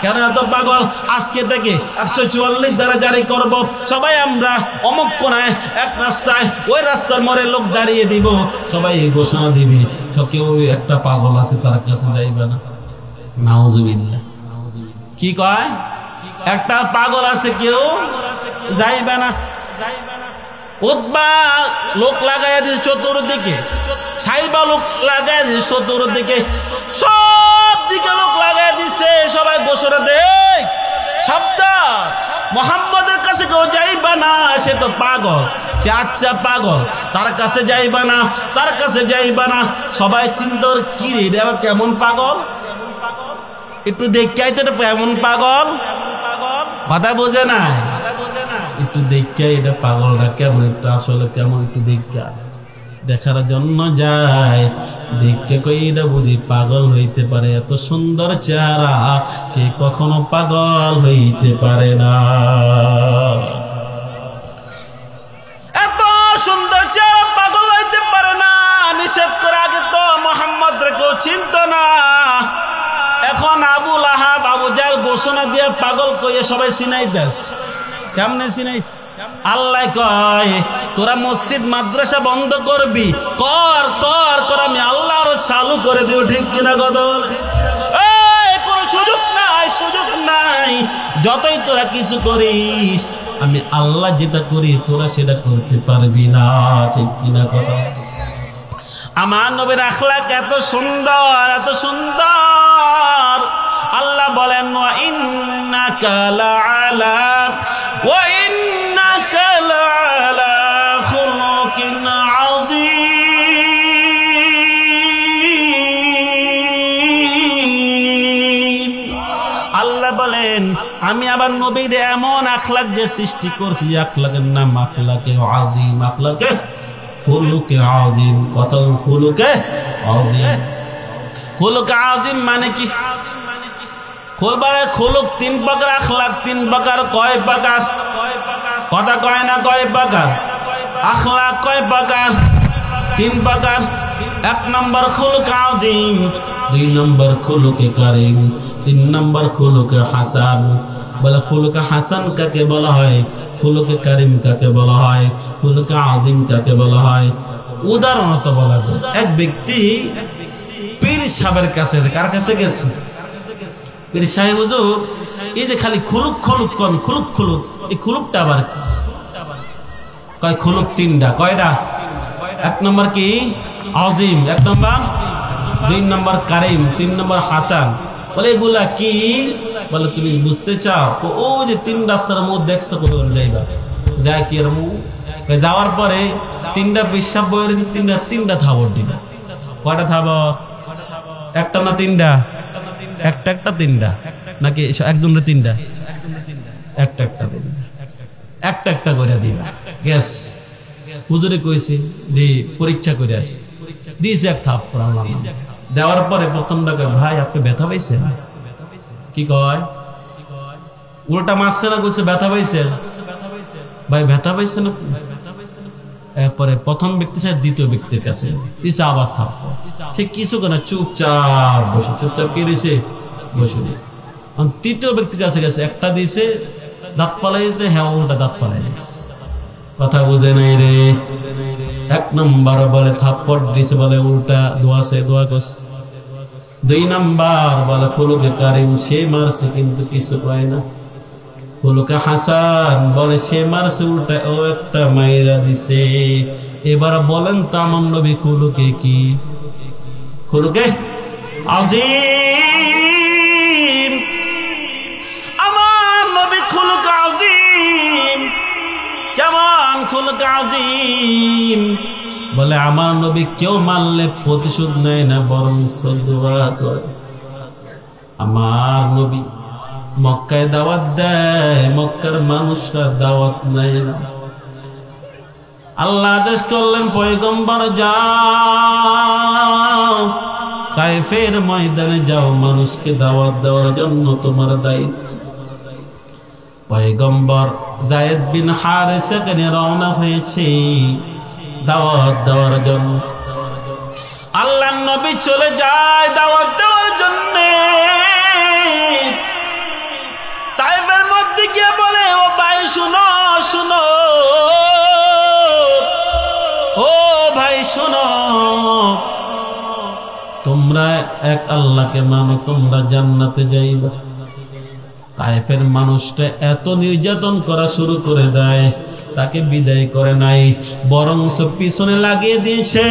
কেন এত পাগল? আজকে থেকে 144 দ্বারা জারি করব, সবাই আমরা অমুক কোনায় এক রাস্তায়, ওই রাস্তার মোড়ে লোক দাঁড়িয়ে দিব, সবাই ঘোষণা দিবে, কেউ একটা পাগল আছে তার কাছে যাইবে না। নাউজুবিল্লাহ। কি কয়? একটা পাগল আছে, কেউ যাইবে না। উতবা লোক লাগাইয়া দিয়েছে চতুর্দিকে, সাইবা লোক লাগাইয়া দিয়েছে চতুর্দিকে, সব দিকে লোক লাগাইয়া দিচ্ছে। সবাই ঘোষণা দেয়, সাবধান, মুহাম্মদের কাছে কেউ যাইবা না, সে তো পাগল, সে আচ্ছা পাগল, তার কাছে যাইবা না, তার কাছে যাইবা না। সবাই চিন্তার, কি রে কেমন পাগল, একটু দেখতে আইতো, কেমন পাগল। কথা বোঝে না, একটু দেখা এটা পাগলটা কেমন, একটু আসলে কেমন, একটু দেখা দেখার জন্য যায়। দেখে কই এটা বুঝি পাগল হইতে পারে, এত সুন্দর চেহারা সে কখনো পাগল হইতে পারে না। এত সুন্দর চেহারা পাগল হইতে পারে না। নিষেধ করে আগে তো মোহাম্মদ রে কেউ চিনত না, এখন আবু লাহাব আবু জাহেল ঘোষণা দিয়ে পাগল কইয়ে সবাই চিনাইতেছে। কেমনে চিনাইছে? আল্লাহ কয় তোরা মসজিদ মাদ্রাসা বন্ধ করবি, কর কর কর, আমি আল্লাহ আরো চালু করে দিও। ঠিক কিনা কথা? কোনো সুযোগ নাই, সুযোগ নাই। যতই তোরা কিছু করিস, আমি আল্লাহ যেটা করি তোরা সেটা করতে পারবি না। ঠিক কিনা কথা? আমার নবীর আখলাক এত সুন্দর, এত সুন্দর। আল্লাহ বলেন ওয়া ইন্নাকা লাআলা ওয়া ইন্নাকা লাআলা খুলুকিন আযীম। আল্লাহ বলেন আমি আবার নবীর এমন আখলাক যে সৃষ্টি করছি, আখলাকের নাম আখলাকে আযীম, আখলাকে খুলুকে আযীম। কত খুলুকে আযীম? খুলুকে আযীম মানে কি? খুলুক তিন প্রকার, আখলাক তিন প্রকার। কয় প্রকার? কথা কয় না, কয় প্রকার? আখলাক কয় প্রকার? তিন প্রকার। এক নম্বর খুলুকে আযীম, দুই নম্বর খুলুকে কারীম, তিন নম্বর খুলুকে হাসান। বলে খুলুকে হাসান কাকে বলা হয়, খুলুকে কারীম কাকে বলা হয়, খুলুকে আযীম কাকে বলা হয়? উদাহরণত বলা যায়, এক ব্যক্তি পীর সাহেবের কাছে, কার কাছে গেছে? পীর সাহেব হুজুর এই যে খালি খুলুক খুলুক কোন খুলুক খুলুক, এই খুলুকটা আবার কয়? খুলুক তিনটা। কয়টা? এক নম্বর কি আযীম, এক নম্বর, দুই নম্বর কারীম, তিন নম্বর হাসান। বলে এগুলা কি? বলে তুমি বুঝতে চাও? ও যে তিন রাস্তার মুখ দেখছো, কোথাও যাইবা, যায় কি এর মুখ? যাওয়ার পরে তিনটা পেশাব বয়ে রয়েছে, তিনটা থাবর দিবা। কয়টা থাবর? একটা না তিনটা? একটা একটা তিনটা নাকি একজনের তিনটা? একটা একটা তিনটা, একটা একটা করে দিবা। গ্যাস হুজুরে কইছে যে পরীক্ষা করে আসি, দিয়েছে এক থাপ পড়ালাম। দেওয়ার পরে প্রথমটা কয় ভাই আপনি ব্যথা পাইছেন? কি কয়? উল্টা মারছে না, কইছে ব্যথা পাইছেন? ভাই ব্যথা পাইছেন আপনি? এরপরে প্রথম ব্যক্তি সাথে দ্বিতীয় ব্যক্তির কাছে দিছে আবার থাপ। সে কিছু কেনা চুপচাপ বসে, চুপচাপ কি দিছে? বসে দিছে। তৃতীয় ব্যক্তির কাছে গেছে, একটা দিছে দাঁত ফালাইছে, হ্যাঁ উল্টা দাঁত ফালাইছে। কথা বুঝে নাই রে? এক নম্বর বলে থাপ্পড় দিছে, বলে উল্টা দোয়াছে, দোয়া করছে। দুই নাম্বার বলে খুলুকে কারীম, সে মারছে কিন্তু কিছু পায় না। খুলুকে হাসান বলে সে মারছে উল্টা, ও একটা মাইরা দিছে। এবার বলেন তো আমার নবী খুলুকে কি? খুলুকে আযীম। আমার নবী খুলুকে আযীম। কেমন খুলুকে আযীম? বলে আমার নবী কেউ মারলে প্রতিশোধ নেয় না, বরং দোয়া করে। আমার নবী মক্কায় দাওয়াত দেয়, মক্কার মানুষরা দাওয়াত নেয় না। আল্লাহ আদেশ করলেন পয়গম্বর যাও, তায়েফের ময়দানে যাও, মানুষকে দাওয়াত দেওয়ার জন্য তোমার দায়িত্ব। পয়গম্বর যায়েদ বিন হারেসা সেখানে রওনা হয়েছে দাওয়াত দেওয়ার জন্য। আল্লাহর নবী চলে যায় দাওয়াত দেওয়ার জন্য। তায়েফের মধ্যে গিয়ে বলে ও ভাই শুনো শুনো, ও ভাই শুনো, তোমরা এক আল্লাহকে মানো, তোমরা জান্নাতে যাইবা। তায়েফের মানুষটা এত নির্যাতন করা শুরু করে দেয়, তাকে বিদায় করে নাই, বরং পিছনে লাগিয়ে দিয়েছে।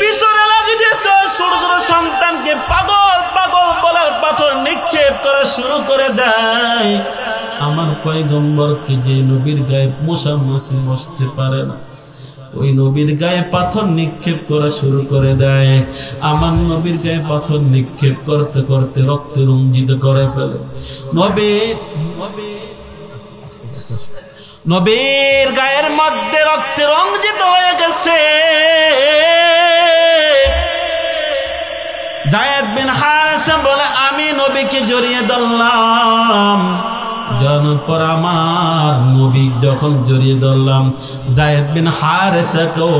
পিছনে লাগিয়ে দিয়েছে, ছোট ছোট সন্তানকে পাগল পাগল বলার পাথর নিক্ষেপ করা শুরু করে দেয়। আমার পয়গম্বরকে যে নবীর গায়ে মশা মাছি বসতে পারে না, ওই নবীর গায়ে পাথর নিক্ষেপ করা শুরু করে দেয়। আমার নবীর গায়ে পাথর নিক্ষেপ করতে করতে রক্তে রঞ্জিত করে ফেলে। নবীর গায়ের মধ্যে রক্তে রঞ্জিত হয়ে গেছে। যায়েদ বিন হারেসা বলে, আমি নবীকে জড়িয়ে ধরলাম। জানার পর আমার নবী যখন জড়িয়ে ধরলাম, যায়েদ বিন হারেসাকেও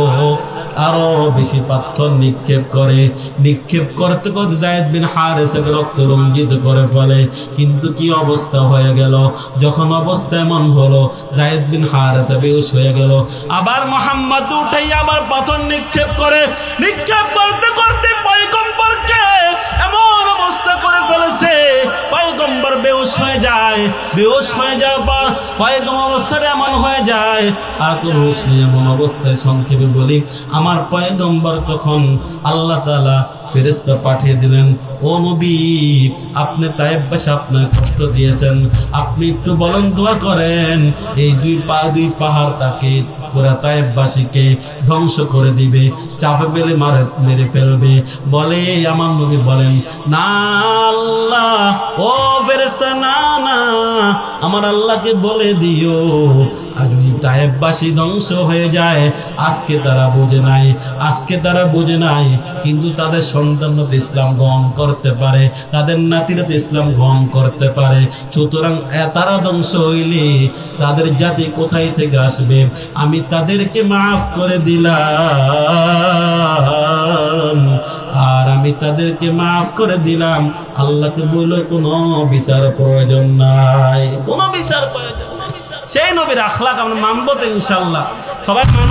আরো বেশি পাথর নিক্ষেপ করে। নিক্ষেপ করতে করতে যায়েদ বিন হারেসাকে রক্ত রঞ্জিত করে ফেলে। কিন্তু কি অবস্থা হয়ে গেল, যখন অবস্থা এমন হলো যায়েদ বিন হারেসা বেহুশ হয়ে গেল। আবার মুহাম্মদ উঠে আবার পাথর নিক্ষেপ করে। নিক্ষেপ করতে করতে পয়গম্বরকে এমন অবস্থা করে ফেলেছে, পয়গম্বর বেহুশ হয়ে যায়। বেহুশ হয়ে যাওয়ার পর পয়গম্বর অবস্থাটা এমন হয়ে যায়, আর কোন হুঁশ নেই। এমন অবস্থায় সংক্ষেপে বলি, আমার পয়গম্বর তখন আল্লাহ তাআলা ফেরেশতা পাঠিয়ে দিলেন, ও নবী, আপনি তায়েববাসী আপনার কষ্ট দিয়েছেন, আপনি একটু বলেন, দোয়া করেন, এই দুই পাহাড় তাকে পুরা তায়েববাসীকে ধ্বংস করে দিবে, চাপে পেলে মেরে ফেলবে। বলে আমার নবী বলেন, না আল্লাহ, ও ফেরেশতা, না না, আমার আল্লাহকে বলে দিও আর ওই তায়েববাসী ধ্বংস হয়ে যায়। আজকে তারা বোঝে নাই, কিন্তু তাদের সন্তানরা তো ইসলাম গ্রহণ করতে পারে, তাদের নাতিরা তো ইসলাম গ্রহণ করতে পারে। সুতরাং তারা ধ্বংস হইলে তাদের জাতি কোথায় থেকে আসবে? আমি তাদেরকে মাফ করে দিলাম, আর আমি তাদেরকে মাফ করে দিলাম। আল্লাহকে বলে কোনো বিচার প্রয়োজন নাই, কোনো বিচার প্রয়োজন। সেই নবীর আখলাক আমরা মানবো তো ইনশাআল্লাহ, সবাই মানব।